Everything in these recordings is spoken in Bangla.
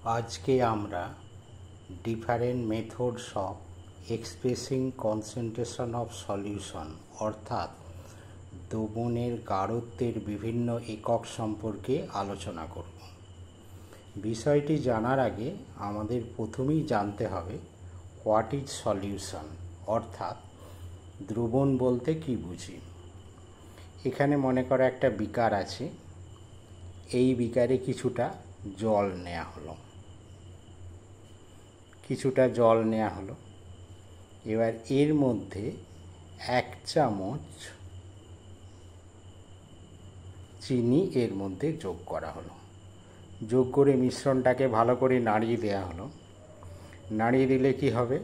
আজকে আমরা different methods of expressing concentration of solution অর্থাৎ দ্রবণের গাঢ়ত্বের বিভিন্ন একক সম্পর্কে আলোচনা করব। বিষয়টি জানার আগে আমাদের প্রথমেই জানতে হবে হোয়াট ইজ সলিউশন অর্থাৎ দ্রবণ বলতে কি বুঝি। এখানে মনে করো একটা বিকার আছে, এই বিকারে কিছুটা জল নেওয়া হলো, এবার এর মধ্যে 1 চামচ চিনি এর মধ্যে যোগ করা হলো। যোগ করে মিশ্রণটাকে ভালো করে নাড়িয়ে দেওয়া হলো। নাড়িয়ে দিলে কি হবে,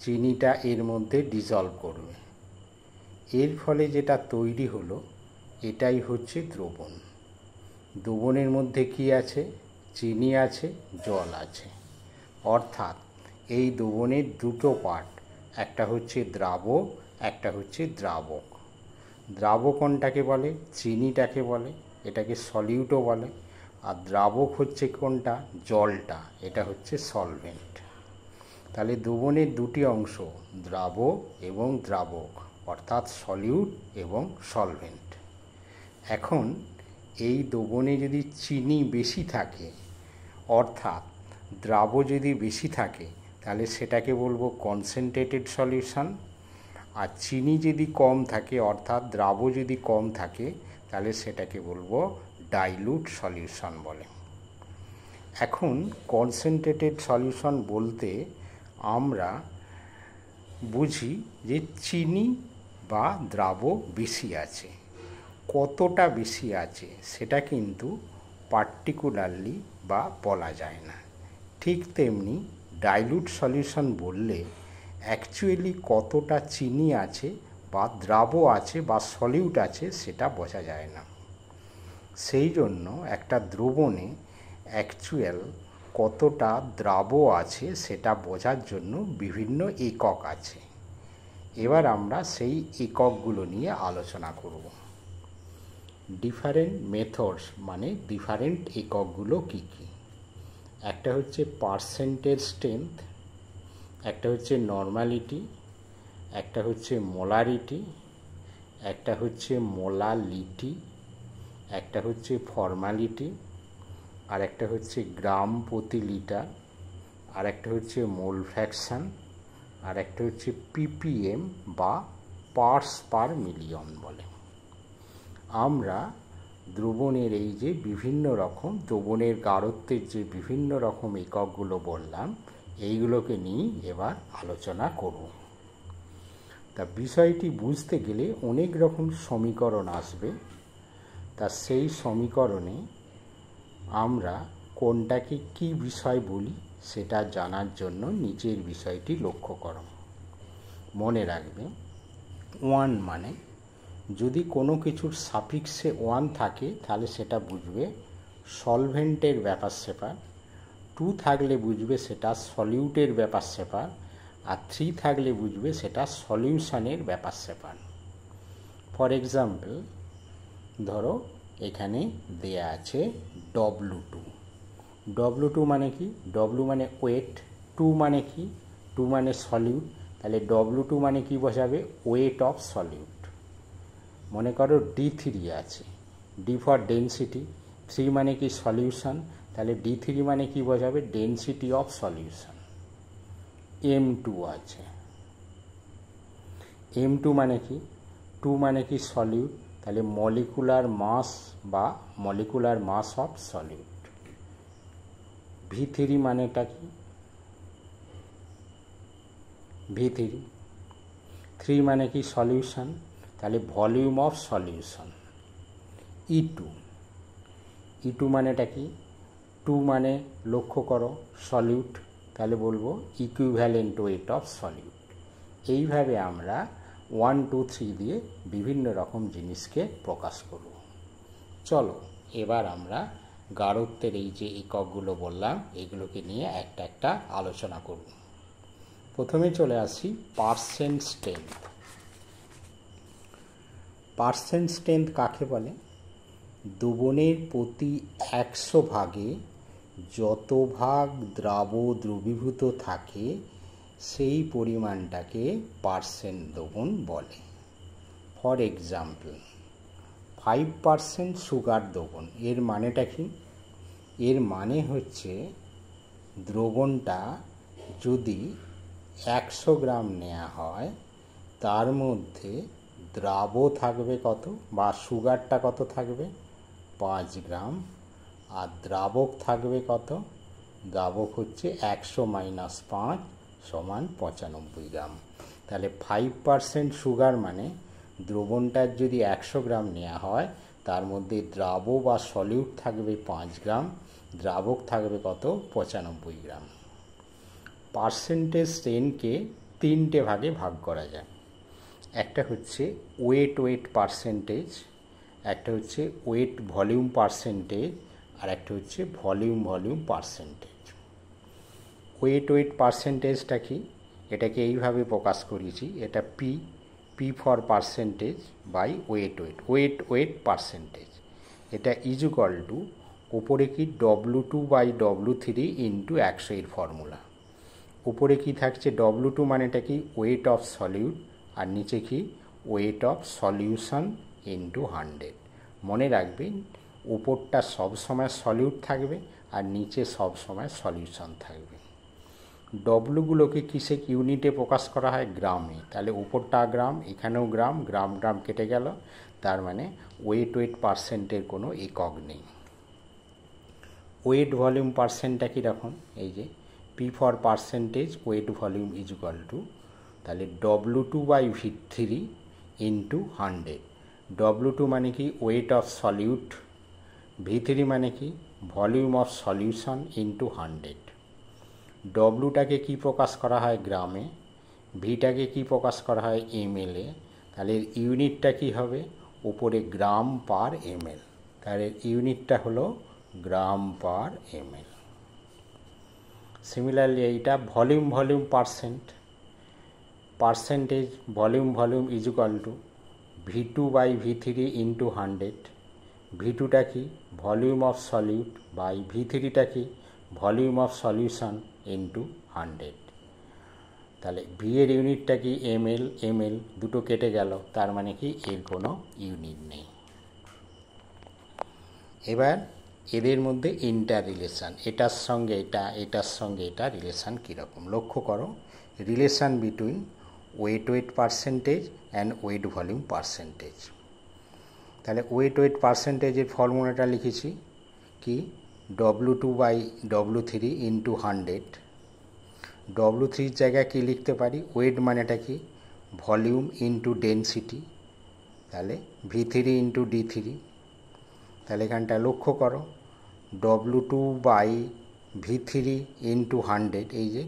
চিনিটা এর মধ্যে ডিজলভ করবে। এর ফলে যেটা তৈরি হলো এটাই হচ্ছে দ্রবণ। দ্রবণের মধ্যে কি আছে, চিনি আছে, জল আছে। অর্থাৎ এই দ্রবণের দুটো পার্ট, একটা হচ্ছে দ্রাবক, একটা হচ্ছে দ্রাবক। দ্রাবক কোনটাকে বলে, চিনিটাকে বলে, এটাকে সলিউটও বলে। আর দ্রাবক হচ্ছে কোনটা, জলটা, এটা হচ্ছে সলভেন্ট। তাহলে দ্রবণের দুটি অংশ, দ্রাবক এবং দ্রাবক, অর্থাৎ সলিউট এবং সলভেন্ট। এখন এই দ্রবণে যদি চিনি বেশি থাকে অর্থাৎ দ্রাব যদি বেশি থাকে তাহলে সেটাকে বলবো কনসেন্ট্রেটেড সলিউশন। আর চিনি যদি কম থাকে অর্থাৎ দ্রাব যদি কম থাকে তাহলে সেটাকে বলবো ডাইলুট সলিউশন বলে। এখন কনসেন্ট্রেটেড সলিউশন বলতে আমরা বুঝি যে চিনি বা দ্রাব বেশি আছে। কতটা বেশি আছে সেটা কিন্তু পার্টিকুলারলি বা বলা যায় না। ঠিক তেমনি ডাইলুট সলিউশন বললে অ্যাকচুয়ালি কতটা চিনি আছে বা দ্রাব আছে বা সলিউট আছে সেটা বোঝা যায় না। সেই জন্য একটা দ্রবণে অ্যাকচুয়াল কতটা দ্রাব আছে সেটা বোঝার জন্য বিভিন্ন একক আছে। এবার আমরা সেই এককগুলো নিয়ে আলোচনা করব। ডিফারেন্ট মেথডস মানে ডিফারেন্ট এককগুলো কী কী। একটা হচ্ছে পার্সেন্টেজ স্ট্রেংথ, একটা হচ্ছে নর্মালিটি, একটা হচ্ছে মোলারিটি, একটা হচ্ছে মোলালিটি, একটা হচ্ছে ফর্মালিটি, আর একটা হচ্ছে গ্রাম প্রতি লিটার, আর একটা হচ্ছে মোল ফ্র্যাকশন, আর একটা হচ্ছে পিপিএম বা পার্টস পার মিলিয়ন বলে। আমরা দ্রবণের এই যে বিভিন্ন রকম দ্রবণের গাঢ়ত্বের যে বিভিন্ন রকম এককগুলো বললাম এইগুলোকে নিয়ে এবার আলোচনা করব। তা বিষয়টি বুঝতে গেলে অনেক রকম সমীকরণ আসবে। তা সেই সমীকরণে আমরা কোনটাকে কি বিষয় বলি সেটা জানার জন্য নিচের বিষয়টি লক্ষ্য করো। মনে রাখবে 1 মানে যদি কোনো কিছুর সাফিক্সে 1 থাকে তাহলে সেটা বুঝবে সলভেন্টের ব্যাপার স্যাপার, 2 থাকলে বুঝবে সেটা সলিউটের ব্যাপার স্যাপার, আর 3 থাকলে বুঝবে সেটা সলিউশনের ব্যাপার স্যাপার। ফর এক্সাম্পল ধরো এখানে দেয়া আছে W2। W2 মানে কি, W মানে ওয়েট, 2 মানে কি, 2 মানে সলিউট, তাহলে W2 মানে কি বোঝাবে, ওয়েট অফ সলিউট। মনে করো D3 আছে, D ফর ডেনসিটি, 3 মানে কি সলিউশন, তাহলে D3 মানে কি বোঝাবে, ডেনসিটি অফ সলিউশন। M2 আছে, M2 মানে কি, 2 মানে কি সলিউট, তাহলে মলিকুলার মাস বা molecular mass of solute. V3 মানেটা কি, V3, 3 মানে কি সলিউশন, তাহলে ভলিউম অফ সলিউশন। E2 মানেটা কি, 2 মানে লক্ষ্য করো সলিউট, তাহলে বলবো ইকুইভ্যালেন্ট ওয়েট অফ সলিউট। এইভাবে আমরা 1, 2, 3 দিয়ে বিভিন্ন রকম জিনিসকে প্রকাশ করব। চলো এবার আমরা গাঢ়ত্বের এই যে এককগুলো বললাম এগুলোকে নিয়ে একটা একটা আলোচনা করব। প্রথমে চলে আসি পার্সেন্ট স্ট্রেংথ। পার্সেন্ট স্ট্রেংথ কাকে বলে, দ্রবণের প্রতি 100 ভাগে যত ভাগ দ্রবীভূত থাকে সেই পরিমাণটাকে পার্সেন্ট দ্রবণ বলে। ফর এক্সাম্পল 5% সুগার দ্রবণ, এর মানেটা কি? এর মানে হচ্ছে দ্রবণটা যদি 100 গ্রাম নেওয়া হয় তার মধ্যে দ্রাব থাকবে কত, বা সুগারটা কত থাকবে? 5 গ্রাম। আর দ্রাবক থাকবে কত? দ্রাবক হচ্ছে 100 - 5 = 95 গ্রাম। তাহলে 5% সুগার মানে দ্রবণটার যদি 100 গ্রাম নেওয়া হয় তার মধ্যে দ্রাব বা সলিউট থাকবে 5 গ্রাম, দ্রাবক থাকবে কত? 95 গ্রাম। পার্সেন্টেজ 10কে 3টে ভাগে ভাগ করা যায়। একটা হচ্ছে ওয়েট পার্সেন্টেজ, একটা হচ্ছে ওয়েট ভলিউম পার্সেন্টেজ, আর একটা হচ্ছে ভলিউম পার্সেন্টেজ। ওয়েট পার্সেন্টেজটা কি? এটাকে এইভাবে প্রকাশ করেছি, এটা P for percentage by weight percentage. এটা ইজুকাল টু উপরে কি W2/W3 ইন্টু 100 এর ফর্মুলা। উপরে কি থাকছে? W2 মানেটা কি? ওয়েট অফ সলিউট, আর নিচে কি? Weight of solution into 100। মনে রাখবেন উপরটা সবসময় সলিউট থাকবে আর নিচে সবসময় সলিউশন থাকবে। ডব্লুগুলোকে কিসে ইউনিটে প্রকাশ করা হয়? গ্রামে। তাহলে উপরটা গ্রাম, এখানেও গ্রাম, গ্রাম কেটে গেল, তার মানে ওয়েট পার্সেন্টের কোনো একক নেই। ওয়েট ভলিউম পার্সেন্টটা কীরকম? এই যে P for percentage weight volume is equal to, তাহলে W2/V3 ইন্টু 100। W2 মানে কি? ওয়েট অফ সলিউট, V3 মানে কি? Volume of solution into 100। ডব্লুটাকে কি প্রকাশ করা হয়? গ্রামে। ভিটাকে কি প্রকাশ করা হয়? ml-এ। তাহলে ইউনিটটা কি হবে? উপরে গ্রাম পার ml, তাহলে ইউনিটটা হলো গ্রাম পার ml। সিমিলারলি এইটা volume percentage volume is equal to V2/V3 into 100। V2টা কি? ভলিউম অফ সলিউট, বাই V3টা কি? Volume of solution into 100। তাহলে ভি এর ইউনিটটা কি? ml দুটো কেটে গেল, তার মানে কি? এর কোনো ইউনিট নেই। এবার এদের মধ্যে ইন্টার রিলেশান, এটার সঙ্গে এটা, এটার সঙ্গে এটা রিলেশান কীরকম লক্ষ্য করো। Relation between weight percentage and weight volume percentage. তাহলে ওয়েট পার্সেন্টেজের ফর্মুলাটা লিখেছি কি? W2/W3 into 100। W3-র জায়গায় কী লিখতে পারি? ওয়েট মানেটা কি? ভলিউম ইন্টু ডেনসিটি, তাহলে V3 ইন্টু D3। তাহলে এখানটা লক্ষ্য করো W2/V3 ইন্টু 100, এই যে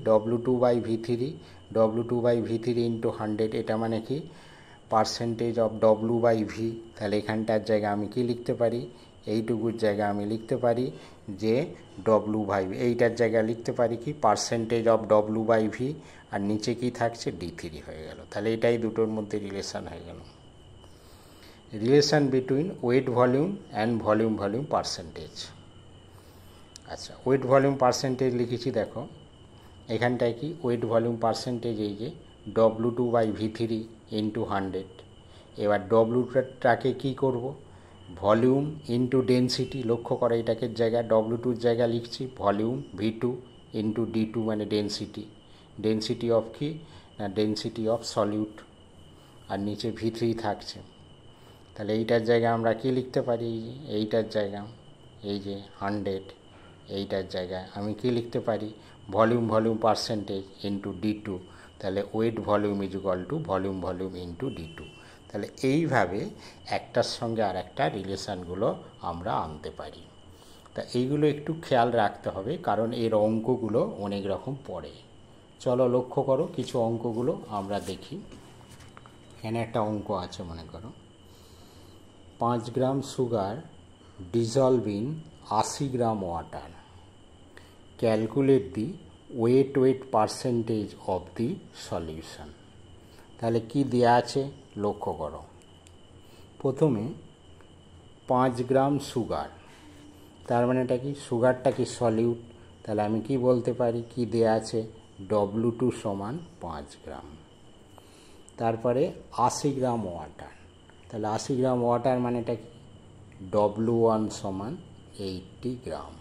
W2/V3 ইন্টু 100, এটা মানে কি? Percentage of W/V। তাহলে এখানটার জায়গায় আমি কি লিখতে পারি? এইটুকুর জায়গায় আমি লিখতে পারি যে W/V, এইটার জায়গায় লিখতে পারি কি? পার্সেন্টেজ অফ W/V, আর নিচে কি থাকছে? D3 হয়ে গেল। তাহলে এটাই দুটোর মধ্যে রিলেশান হয়ে গেল। Relation between weight volume and volume percentage. আচ্ছা, ওয়েট ভলিউম পার্সেন্টেজ লিখেছি, দেখো এখানটায় কি? ওয়েট ভলিউম পার্সেন্টেজ এই যে W2/V3 ইন্টু 100। এবার ডব্লুটাকে কী করব? Volume into density. লক্ষ্য করে এটাকে জায়গায় W2-র জায়গায় লিখছি ভলিউম, V2 ইন্টু D2 মানে ডেনসিটি অফ কি? না ডেনসিটি অফ সলিউট, আর নিচে V3 থাকছে। তাহলে এইটার জায়গায় আমরা কি লিখতে পারি? এইটার জায়গা এই যে 100, এইটার জায়গায় আমি কি লিখতে পারি? Volume percentage into D2। তাহলে weight volume is equal to volume into D2। তাহলে এইভাবে একটার সঙ্গে আর একটা রিলেশানগুলো আমরা আনতে পারি। তা এইগুলো একটু খেয়াল রাখতে হবে, কারণ এর অঙ্কগুলো অনেক রকম পড়ে। চলো লক্ষ্য করো কিছু অঙ্কগুলো আমরা দেখি। এখানে একটা অঙ্ক আছে, মনে করো 5 gram sugar dissolve in 80 gram water, calculate the weight percentage of the solution. তাহলে কি দেওয়া আছে লক্ষ্য করো। প্রথমে 5 গ্রাম সুগার, তার মানে এটা কি, সুগারটা কি সলিউট, তাহলে আমি কি বলতে পারি, কি দেয়া আছে, W2 সমান 5 গ্রাম। তারপরে 80 গ্রাম ওয়াটার, তাহলে 80 গ্রাম ওয়াটার মানে এটা কি, W1 সমান 80 গ্রাম।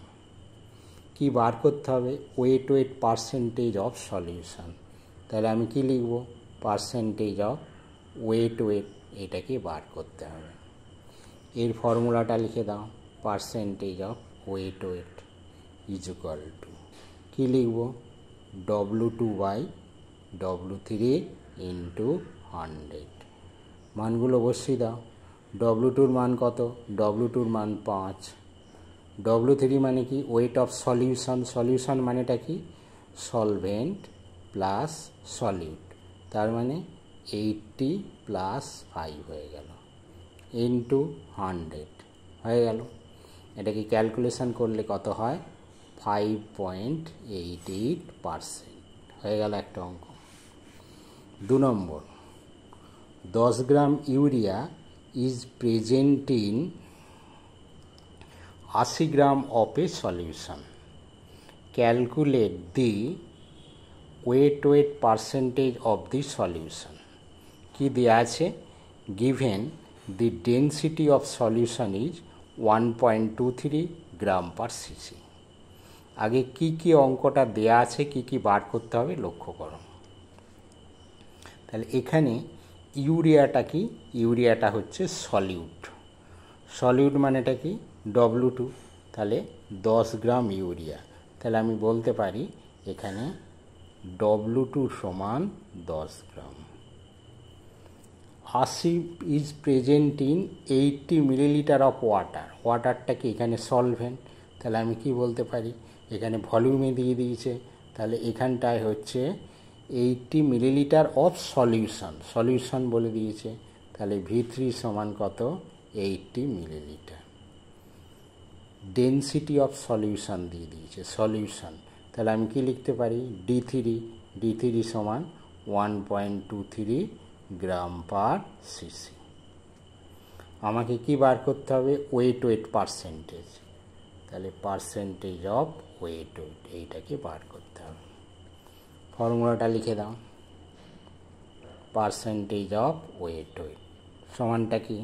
কি বার করতে হবে, ওয়েট পার্সেন্টেজ অফ সলিউশন, তাহলে আমি কি লিখব, পার্সেন্টেজ অফ ওয়েট, এটাকে বার করতে হবে। এর ফর্মুলাটা লিখে দাও, percentage of weight is equal to, কী লিখব, W2/W3 ইন্টু 100। মানগুলো বসিয়ে দাও, W2-র মান কত, W2-র মান 5, W3 মানে কি, ওয়েট অফ সলিউশন, সলিউশন মানেটা কি, সলভেন্ট প্লাস সলিউট, তার মানে 80 প্লাস 5 হয়ে গেল, ইন্টু 100 হয়ে গেল। এটাকে ক্যালকুলেশন করলে কত হয়, 5.88% হয়ে গেল একটা অঙ্ক। 2 number, 10 gram urea is present in 80 gram of a solution, calculate the weight percentage of the solution. কি দেওয়া আছে, given the density of solution is 1.23 gram per cc. আগে কি কি অঙ্কটা দেয়া আছে, কি কি বার করতে হবে লক্ষ্য করো। তাহলে এখানে ইউরিয়াটা কি, ইউরিয়াটা হচ্ছে সলিউট, সলিউট মানেটা কি, W2, তাহলে 10 গ্রাম ইউরিয়া, তাহলে আমি বলতে পারি এখানে W2 সমান 10 gram. 80 is present in 80 millilitre of water, ওয়াটারটা কি এখানে সলভেন্ট, তাহলে আমি কি বলতে পারি, এখানে ভলিউমে দিয়ে দিয়েছে, তাহলে এখানটায় হচ্ছে 80 মিলিলিটার অফ সলিউশন, সলিউশন বলে দিয়েছে, তাহলে V3 সমান কত, 80 মিলিলিটার। ডেন্সিটি অফ সলিউশন দিয়ে দিয়েছে, সলিউশন, তাহলে আমি কি লিখতে পারি, D3 সমান 1.23 গ্রাম পার সিসি। আমাকে কি বার করতে হবে, ওয়েট পার্সেন্টেজ, তাহলে পার্সেন্টেজ অফ ওয়েট এইটাকে বার করতে হবে। ফর্মুলাটা লিখে দাও, পার্সেন্টেজ অফ ওয়েট সমানটা কি,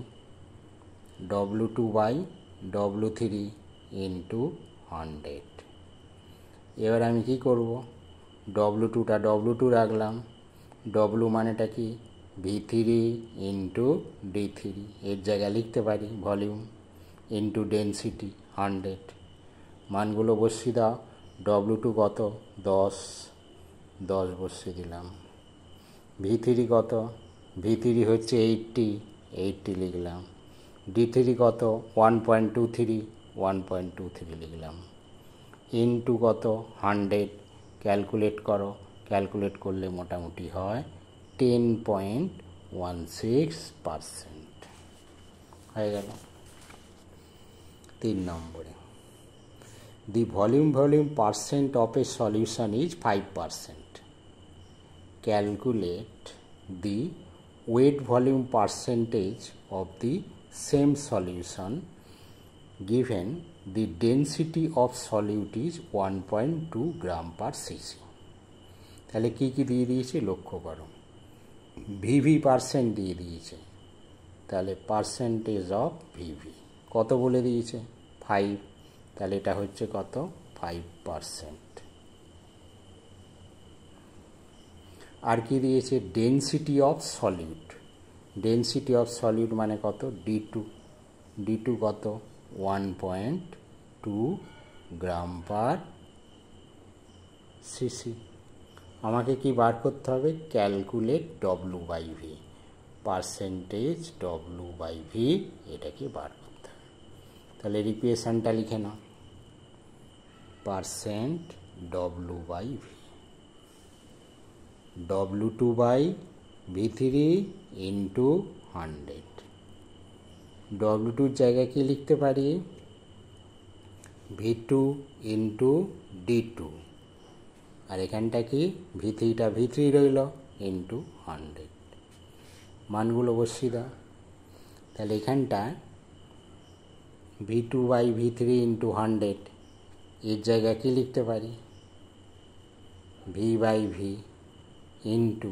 W2/W3 ইন্টু 100। এবার আমি কি করব, W2টা W2 রাখলাম, W মানেটা কি, V3 ইন্টু D3, এর জায়গায় লিখতে পারি ভলিউম, ইন্টু ডেন্সিটি 100। মানগুলো বসিয়ে দাও, W2 কত, 10 বসিয়ে দিলাম। V3 কত, V3 হচ্ছে 80 লিখলাম। D3 কত, 1.23 লিখলাম। ইন্টু কত, 100, ক্যালকুলেট করো, ক্যালকুলেট করলে মোটামুটি হয় 10.16% হয়ে গেল। 3 নম্বরে, the volume percent of a solution is 5%, calculate the weight volume percentage of the same solution given the density of solute is 1.2 gram per cc. তাহলে কি কি দিয়ে দিয়েছে লক্ষ্য করো, ভিভি পার্সেন্ট দিয়ে দিয়েছে, তাহলে পার্সেন্টেজ অফ ভিভি কত বলে দিয়েছে, 5, তাহলে এটা হচ্ছে কত, 5%। আর কি দিয়েছে, density of solute, density of solute মানে কত, D2 কত, 1.2 গ্রাম পার সিসি। আমাকে কি বার করতে হবে, ক্যালকুলেট W/V, পার্সেন্টেজ W/V, এটাকে বার করতে হবে। তাহলে রিপিয়েশনটা লিখে নাও, পার্সেন্ট W/V, W2/V3 ইন্টু 100। W2-র জায়গায় কি লিখতে পারি, V2 ইন্টু D2, আর এখানটা কি, V3টা V3 রইল, ইন্টু 100। মানগুলো বসিয়ে দাও, তাহলে এখানটা V2/V3 ইন্টু 100, এর জায়গায় কী লিখতে পারি? V/V into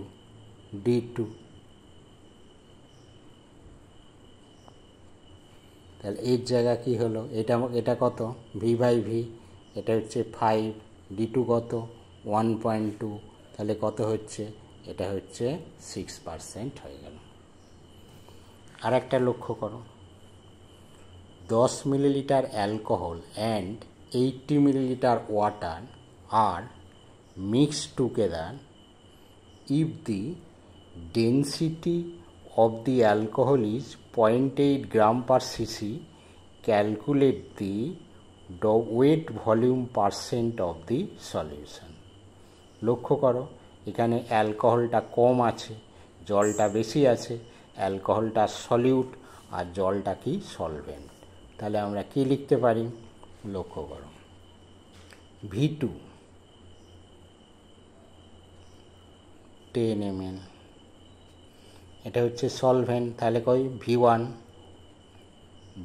D2। তাহলে এর জায়গা কী হলো? এটা কত? V/V, এটা হচ্ছে 5, D2 কত? 1.2, তাহলে কত হচ্ছে? এটা হচ্ছে 6% হয়ে গেল। আর একটা লক্ষ্য করো, 10 millilitre alcohol and 80 millilitre water আর mixed together. If the density of the alcohol is 0.8 gram per cc, calculate the weight volume percent of the solution. লক্ষ্য করো, এখানে অ্যালকোহলটা কম আছে, জলটা বেশি আছে। অ্যালকোহলটা সলিউট আর জলটা কি? সলভেন্ট। তাহলে আমরা কি লিখতে পারি? লক্ষ্য করো, V2 10 ml, এটা হচ্ছে সলভেন্ট। তাহলে কই?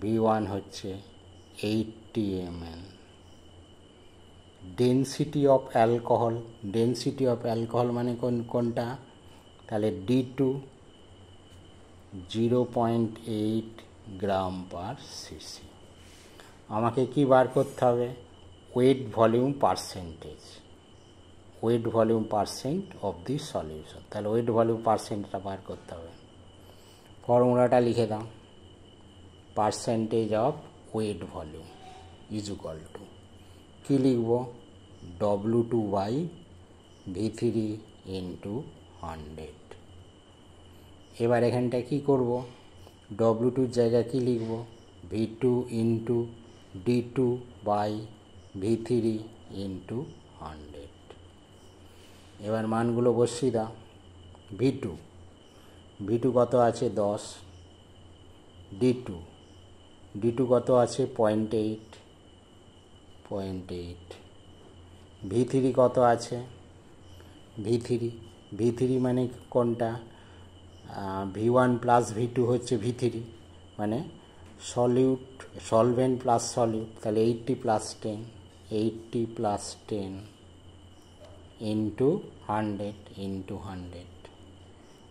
V1 হচ্ছে 80 ml। ডেন্সিটি অফ অ্যালকোহল মানে কোনটা? তাহলে D2 0.8 গ্রাম পার সিসি। আমাকে কি বার করতে হবে? Weight volume percent of the solution. তাহলে ওয়েট ভলিউম পার্সেন্টটা বার করতে হবে। ফর্মুলাটা লিখে দাও, percentage of weight volume is equal to, কী লিখব? W2/V3 into 100। এবার এখানটা কি করব? W2 জায়গায় কি লিখব? V2 into D2/V3 into 100। এবার মানগুলো বসিয়ে দাও। V2 কত আছে? 10। D2 কত আছে? 0.8। V3 কত আছে? V3 মানে কোনটা? V1 প্লাস V2 হচ্ছে V3, মানে সলভেন্ট প্লাস সলিউট। তাহলে 80 প্লাস 10 ইন্টু 100।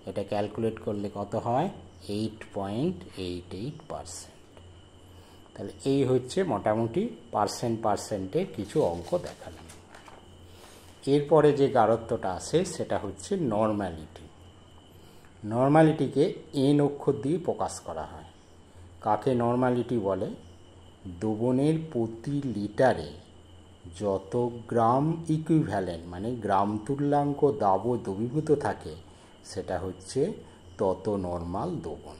এটা ক্যালকুলেট করলে কত হয়? 8.88%। তাহলে এই হচ্ছে মোটামুটি পার্সেন্টের কিছু অঙ্ক দেখালাম। এরপরে যে গাঢ়ত্বটা আসে সেটা হচ্ছে নর্মালিটিকে N অক্ষর দিয়ে প্রকাশ করা হয়। কাকে নর্মালিটি বলে? দ্রবণের প্রতি লিটারে যত গ্রাম ইকুইভ্যালেন্ট মানে গ্রাম তুল্যাঙ্ক দ্রবীভূত থাকে সেটা হচ্ছে তত নর্মাল দ্রবণ।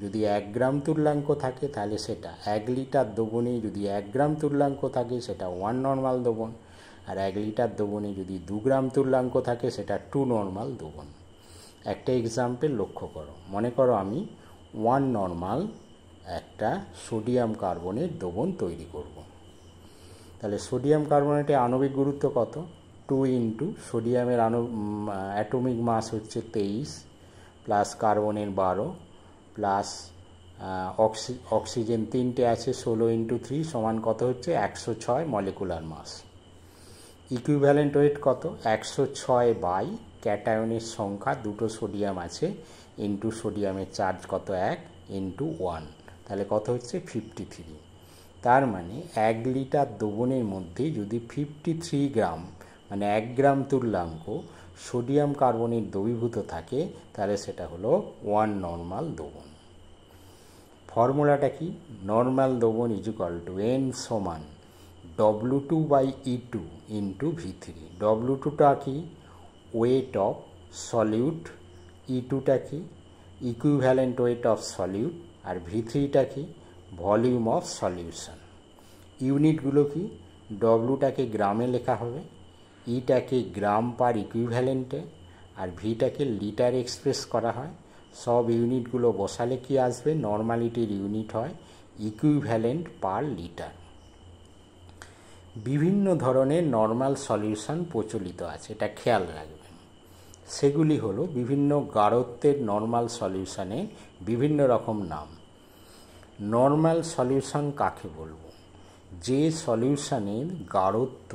যদি 1 গ্রাম তুল্যাঙ্ক থাকে তাহলে সেটা 1 লিটার দ্রবণে, যদি 1 গ্রাম তুল্যাঙ্ক থাকে সেটা 1 নর্মাল দ্রবণ, আর 1 লিটার দ্রবণে যদি 2 গ্রাম তুল্যাঙ্ক থাকে সেটা 2 নর্মাল দ্রবণ। একটা এক্সাম্পল লক্ষ্য করো, মনে করো আমি 1 নর্মাল একটা সোডিয়াম কার্বনের দ্রবণ তৈরি করব। তাহলে সোডিয়াম কার্বনেটের আণবিক গুরুত্ব কত? 2 ইন্টু সোডিয়ামের অ্যাটমিক মাস হচ্ছে 23 প্লাস কার্বনের 12 প্লাস অক্সিজেন 3টে আছে 16 ইন্টু 3 সমান কত হচ্ছে? 106 মলিকুলার মাস। ইকুইভ্যালেন্ট ওয়েট কত? 106 বাই ক্যাটায়নের সংখ্যা, দুটো সোডিয়াম আছে, ইন্টু সোডিয়ামের চার্জ কত? 1 ইন্টু 1, তাহলে কত হচ্ছে? 53। তার মানে 1 লিটার দ্রবণের মধ্যে যদি 53 গ্রাম মানে 1 গ্রাম তুল্যাঙ্ক সোডিয়াম কার্বনেট দ্রবীভূত থাকে তাহলে সেটা হলো 1 নর্মাল দ্রবণ। ফর্মুলাটা কি? নর্মাল দ্রবণ ইজ ইকুয়াল টু N সমান W2/E2 ইন্টু V3। W2টা কি? ওয়েট অফ সলিউট, E2টা কি? ইকুইভ্যালেন্ট ওয়েট অফ সলিউট, আর V3টা কি? Volume of solution. ইউনিটগুলো কি? ডব্লুটাকে গ্রামে লেখা হবে, ইটাকে গ্রাম পার ইকুইভ্যালেন্টে, আর ভিটাকে লিটারে এক্সপ্রেস করা হয়। সব ইউনিটগুলো বসালে কি আসবে? নর্মালিটির ইউনিট হয় ইকুইভ্যালেন্ট পার লিটার। বিভিন্ন ধরনের নর্মাল সলিউশন প্রচলিত আছে, এটা খেয়াল রাখবেন। সেগুলি হলো বিভিন্ন গাঢ়ত্বের নর্মাল সলিউশনের বিভিন্ন রকম নাম। নর্মাল সলিউশন কাকে বলবো? যে সলিউশনের গাঢ়ত্ব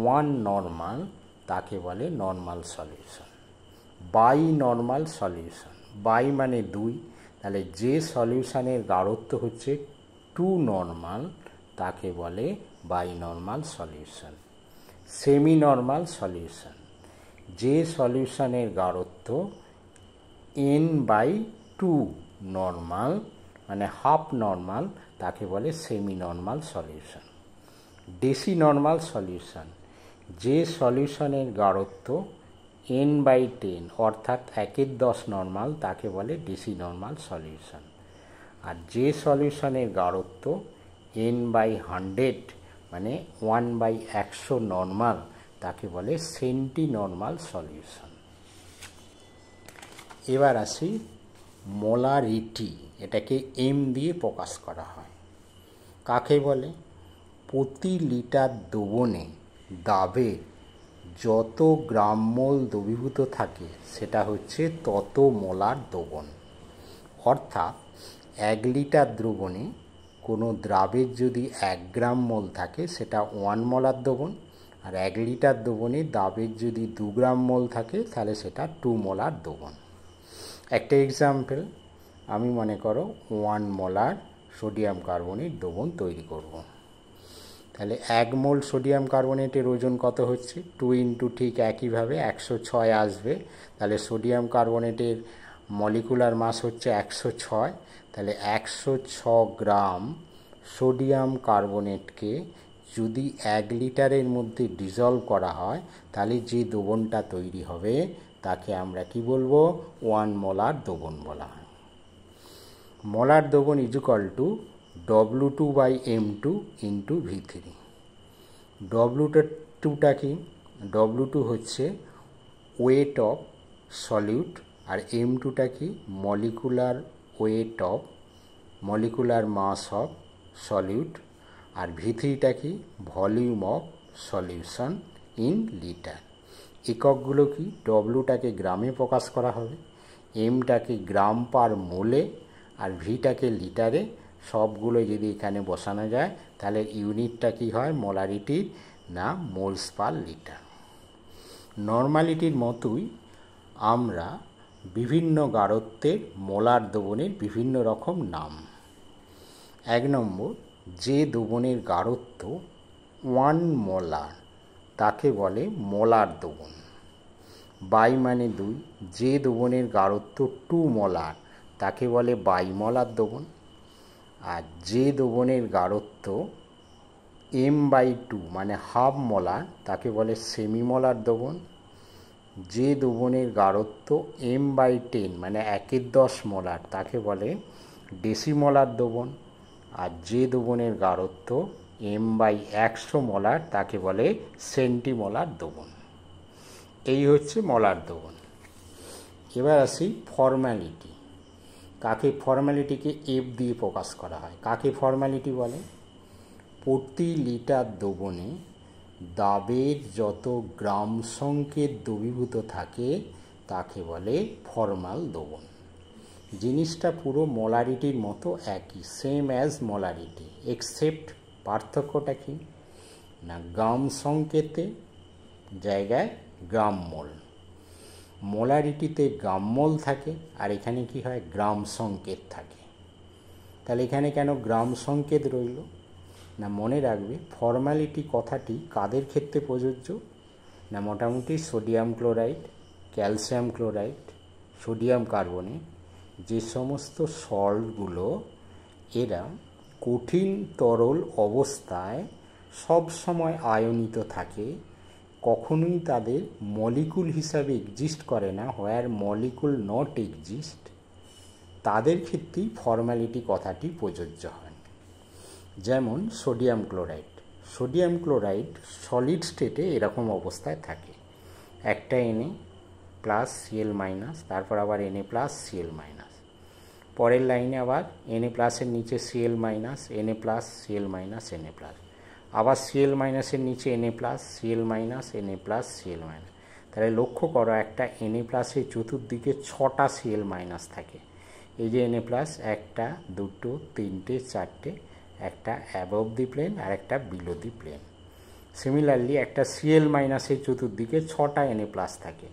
1 নর্মাল তাকে বলে normal solution. Bi normal solution, bi মানে 2, তাহলে যে সলিউশনের গাঢ়ত্ব হচ্ছে 2 নর্মাল তাকে বলে bi normal solution. Semi normal solution, যে সলিউশনের গাঢ়ত্ব n/2 নর্মাল মানে হাফ নর্মাল তাকে বলে semi normal solution. Deci normal solution, যে সলিউশনের গাঢ়ত্ব n/10 অর্থাৎ 1/10 নর্মাল তাকে বলে ডেসি নর্মাল সলিউশন। আর যে সলিউশনের গাঢ়ত্ব n/100 মানে 1/100 নর্মাল তাকে বলে সেন্টি নর্মাল সলিউশন। এবার আসি মোলারিটি, এটাকে এম দিয়ে প্রকাশ করা হয়। কাকে বলে? প্রতি লিটার দ্রবণে দাবের যত গ্রাম মোল দ্রবীভূত থাকে সেটা হচ্ছে তত মোলার দ্রবণ। অর্থাৎ 1 লিটার দ্রবণে কোনো দ্রাবের যদি 1 গ্রাম মোল থাকে সেটা 1 মোলার দ্রবণ, আর 1 লিটার দ্রবণে দাবের যদি 2 গ্রাম মোল থাকে তাহলে সেটা 2 মোলার দ্রবণ। একটা এক্সাম্পল, আমি মনে করো 1 মোলার সোডিয়াম কার্বনেট দ্রবণ তৈরি করব। তাহলে 1 মোল সোডিয়াম কার্বনেটের ওজন কত হচ্ছে? 2 ইন্টু ঠিক একইভাবে 106 আসবে। তাহলে সোডিয়াম কার্বনেটের মলিকুলার মাস হচ্ছে 106। তাহলে 106 গ্রাম সোডিয়াম কার্বনেটকে যদি 1 লিটারের মধ্যে ডিজলভ করা হয় তাহলে যে দ্রবণটা তৈরি হবে তাকে আমরা কি বলবো? 1 মোলার দ্রবণ বলা হয়। মোলার দ্রবণ W2/M2 ইন্টু V3। W2টা কি? W2 হচ্ছে ওয়েট অফ সলিউট, আর M2টা কি? Molecular weight of molecular mass of solute, আর V3টা কি? Volume of solution in litre. এককগুলো কি? ডব্লুটাকে গ্রামে প্রকাশ করা হবে, এমটাকে গ্রাম পার মোলে, আর ভিটাকে লিটারে। সবগুলো যদি এখানে বসানো যায় তাহলে ইউনিটটা কি হয় মোলারিটির? না মোলস পার লিটার। নর্মালিটির মতোই আমরা বিভিন্ন গাঢ়ত্বের মোলার দ্রবণের বিভিন্ন রকম নাম। 1 নম্বর, যে দ্রবণের গাঢ়ত্ব 1 মোলার তাকে বলে মোলার দ্রবণ। বাই মানে 2, যে দ্রবণের গাঢ়ত্ব 2 মোলার তাকে বলে বাইমোলার দ্রবণ। আর যে দ্রবণের গাঢ়ত্ব m/2 মানে হাফ মোলার তাকে বলে সেমিমোলার দ্রবণ। যে দ্রবণের গাঢ়ত্ব m/10 মানে 1/10 মোলার তাকে বলে ডেসিমোলার দ্রবণ। আর যে দ্রবণের গাঢ়ত্ব m/100 মোলার তাকে বলে সেন্টিমোলার দ্রবণ। এই হচ্ছে মোলার দ্রবণ। এবার আসি ফর্ম্যালিটি। কাকে? ফর্ম্যালিটিকে এফ দিয়ে প্রকাশ করা হয়। কাকে ফর্ম্যালিটি বলে? প্রতি লিটার দ্রবণে দাবের যত গ্রাম সংকেত দ্রবীভূত থাকে তাকে বলে ফর্মাল দ্রবণ। জিনিসটা পুরো মোলারিটির মতো একই, সেম অ্যাজ মোলারিটি, এক্সেপ্ট পার্থক্যটা কি? না গ্রাম সংকেতে জায়গায় গ্রাম মোল। মোলারিটিতে গ্রাম মোল থাকে আর এখানে কি হয়? গ্রাম সংকেত থাকে। তাহলে এখানে কেন গ্রাম সংকেত রইল? না মনে রাখবে ফর্ম্যালিটি কথাটি কাদের ক্ষেত্রে প্রযোজ্য? না মোটামুটি sodium chloride, calcium chloride, sodium carbonate, যে সমস্ত সল্টগুলো এরা কঠিন তরল অবস্থায় সব সময় আয়নিত থাকে, কখনোই তাদের মলিকুল হিসাবে এক্সিস্ট করে না, হোয়ার মলিকুল নট এক্সিস্ট, তাদের ক্ষেত্রেই ফর্ম্যালিটি কথাটি প্রযোজ্য হয়। যেমন sodium chloride. Sodium chloride solid স্টেটে এরকম অবস্থায় থাকে, একটা Na+Cl-, তারপর আবার Na+Cl-, পরের লাইনে আবার Na+-এর নিচে Cl-, Na+Cl-, Na+, আবার Cl-এর নিচে Na+, Cl-, Na+, তাহলে লক্ষ্য করো একটা Na+-এর চতুর্দিকে 6টা Cl- থাকে। এই যে Na প্লাস, একটা দুটো তিনটে চারটে, একটা অ্যাবভ দি প্লেন আর একটা বিলো দি প্লেন। সিমিলারলি একটা Cl মাইনাসের চতুর্দিকে 6টা Na প্লাস থাকে,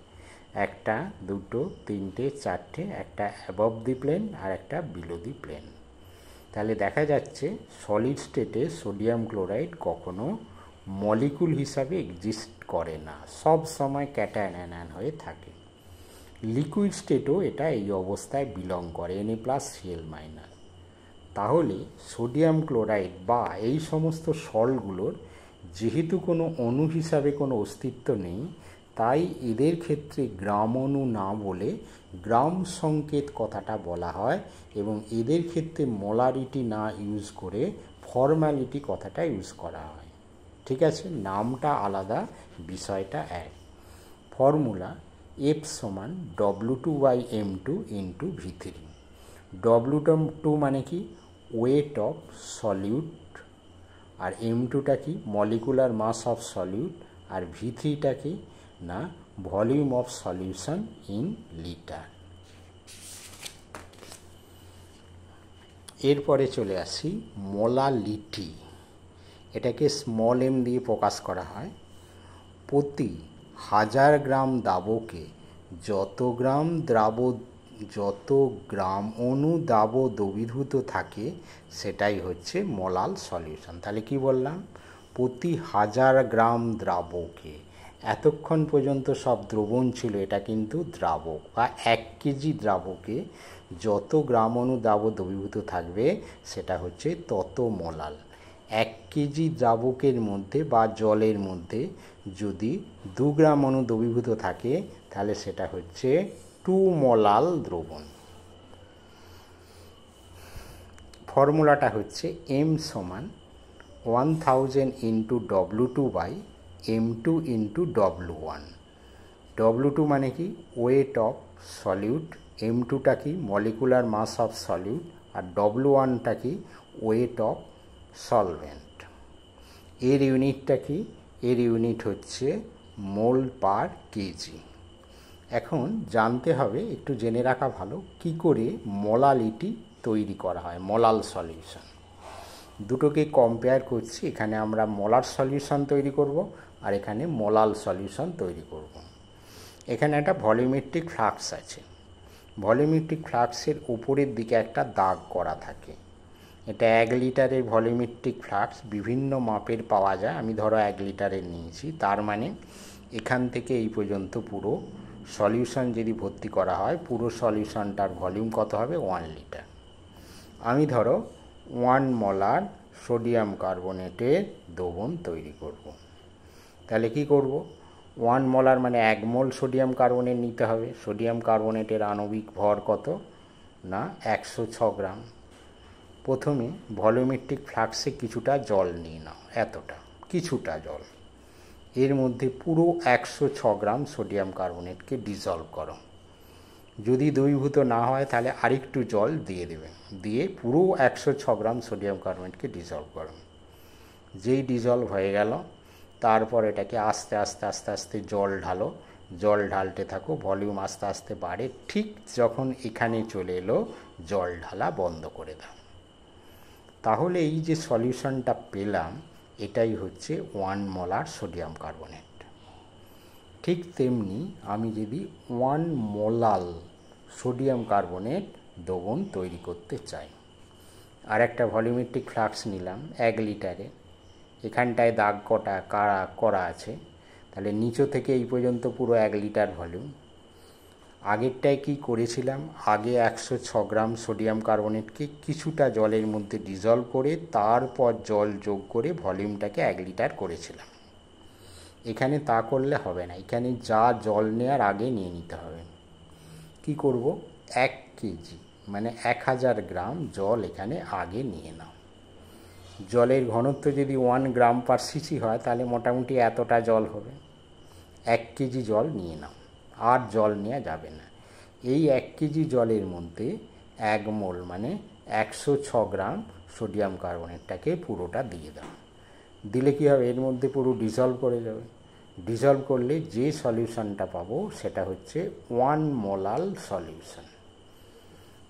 একটা দুটো তিনটে চারটে, একটা অ্যাবভ দি প্লেন আর একটা বিলো দি প্লেন। তাহলে দেখা যাচ্ছে সলিড স্টেটে সোডিয়াম ক্লোরাইড কখনো মলিকুল হিসাবে এক্সিস্ট করে না, সব সময় ক্যাটায়ন অ্যানায়ন হয়ে থাকে। লিকুইড স্টেটও এটা এই অবস্থায় বিলং করে, Na প্লাস Cl মাইনাস। তাহলে সোডিয়াম ক্লোরাইড বা এই সমস্ত সল্টগুলোর যেহেতু কোনো অণু হিসাবে কোনো অস্তিত্ব নেই, তাই এদের ক্ষেত্রে গ্রাম অণু না বলে গ্রাম সংকেত কথাটা বলা হয়, এবং এদের ক্ষেত্রে মোলারিটি না ইউজ করে ফর্ম্যালিটি কথাটা ইউজ করা হয়। ঠিক আছে, নামটা আলাদা, বিষয়টা এক। ফর্মুলা F সমান W2/M2 ইন্টু V3। W2 মানে কি? ওয়েট অফ সলিউট, আর M2টা কি? মলিকুলার মাস অফ সলিউট, আর V3টা কি? না volume of solution in litre. এরপরে চলে আসি মোলালিটি। এটাকে স্মল m দিয়ে প্রকাশ করা হয়। প্রতি 1000 গ্রাম দ্রাবকে যত গ্রাম অণু দ্রাব দ্রবীভূত থাকে সেটাই হচ্ছে মোলাল সলিউশন। তাহলে কি বললাম? প্রতি 1000 গ্রাম দ্রাবকে, এতক্ষণ পর্যন্ত সব দ্রবণ ছিল, এটা কিন্তু দ্রাবক, বা 1 কেজি দ্রাবকে যত গ্রাম অণু দ্রাব দ্রবীভূত থাকবে সেটা হচ্ছে তত মোলাল। 1 কেজি দ্রাবকের মধ্যে বা জলের মধ্যে যদি 2 গ্রাম অণু দ্রবীভূত থাকে তাহলে সেটা হচ্ছে 2 মোলাল দ্রবণ। ফর্মুলাটা হচ্ছে M সমান 1000 into W2/M2 into W1। W2 মানে কি? ওয়েট অফ সলিউট, M2টা কি? মলিকুলার মাস অফ সলিউট, আর W1টা কি? Weight of solvent. এর ইউনিটটা কি? এর ইউনিট হচ্ছে মোল পার কেজি। এখন জানতে হবে, একটু জেনে রাখা ভালো, কি করে মোলালিটি তৈরি করা হয়, মোলাল সলিউশন। দুটোকে কম্পেয়ার করছি, এখানে আমরা মোলার সলিউশন তৈরি করব আর এখানে মোলাল সলিউশন তৈরি করব। এখানে একটা ভলিউমেট্রিক ফ্লাক্স আছে। ভলিউমেট্রিক ফ্লাক্সের উপরের দিকে একটা দাগ করা থাকে। এটা 1 লিটারের ভলিউমেট্রিক ফ্লাক্স, বিভিন্ন মাপের পাওয়া যায়। আমি ধরো 1 লিটারের নিয়েছি, তার মানে এখান থেকে এই পর্যন্ত পুরো সলিউশন যদি ভর্তি করা হয়, পুরো সলিউশনটার ভলিউম কত হবে? 1 লিটার। আমি ধরো 1 মোলার সোডিয়াম কার্বনেটের দ্রবণ তৈরি করব। তাহলে কি করব? 1 মোলার মানে 1 মোল সোডিয়াম কার্বনেট নিতে হবে। সোডিয়াম কার্বনেটের আণবিক ভর কত? না 106 গ্রাম। প্রথমে ভলিউমেট্রিক ফ্লাক্সে কিছুটা জল নিয়ে নাও, এতটা কিছুটা জল। এর মধ্যে পুরো 106 গ্রাম সোডিয়াম কার্বনেটকে ডিজলভ করো। যদি দ্রবীভূত না হয় তাহলে আরেকটু জল দিয়ে দেবে, দিয়ে পুরো 106 গ্রাম সোডিয়াম কার্বনেটকে ডিজলভ করো। যেই ডিজলভ হয়ে গেল, তারপর এটাকে আস্তে আস্তে আস্তে আস্তে জল ঢালো, জল ঢালতে থাকো, ভলিউম আস্তে আস্তে বাড়ে। ঠিক যখন এখানে চলে এলো, জল ঢালা বন্ধ করে দাও। তাহলে এই যে সলিউশনটা পেলাম, এটাই হচ্ছে 1 মোলার সোডিয়াম কার্বনেট। ঠিক তেমনি আমি যদি 1 মোলাল সোডিয়াম কার্বনেট দ্রবণ তৈরি করতে চাই, আর একটা ভলিউমেট্রিক ফ্লাক্স নিলাম 1 লিটারে, এখানটায় দাগ করা আছে, তাহলে নিচু থেকে এই পর্যন্ত পুরো 1 লিটার ভলিউম। আগেরটায় কি করেছিলাম? আগে 106 গ্রাম সোডিয়াম কার্বনেটকে কিছুটা জলের মধ্যে ডিজলভ করে তারপর জল যোগ করে ভলিউমটাকে 1 লিটার করেছিলাম। এখানে তা করলে হবে না, এখানে যা জল নেওয়ার আগে নিয়ে নিতে হবে। কি করব? 1 কেজি মানে 1000 গ্রাম জল এখানে আগে নিয়ে নাও। জলের ঘনত্ব যদি 1 গ্রাম পার সিসি হয় তাহলে মোটামুটি এতটা জল হবে। 1 কেজি জল নিয়ে নাও, আর জল নেওয়া যাবে না। এই 1 কেজি জলের মধ্যে 1 মোল মানে 106 গ্রাম সোডিয়াম কার্বনেটটাকে পুরোটা দিয়ে দাও। দিলে কি হবে? এর মধ্যে পুরো ডিজলভ করে যাবে। ডিজলভ করলে যে সলিউশনটা পাবো সেটা হচ্ছে 1 মোলাল সলিউশন।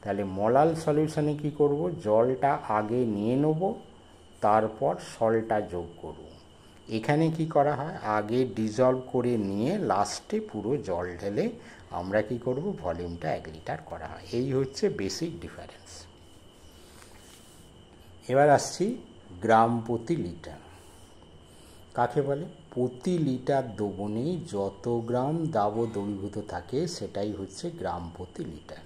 তাহলে মোলাল সলিউশনে কি করব, জলটা আগে নিয়ে নেব, তারপর সলটা যোগ করব। এখানে কি করা হয়, আগে ডিজলভ করে নিয়ে লাস্টে পুরো জল ঢেলে আমরা কি করব, ভলিউমটা 1 লিটার করা হয়। এই হচ্ছে বেসিক ডিফারেন্স। এবার আসছি গ্রাম প্রতি লিটার। কাকে বলে, প্রতি লিটার দ্রবণে যত গ্রাম দ্রাবক দ্রবীভূত থাকে সেটাই হচ্ছে গ্রাম প্রতি লিটার।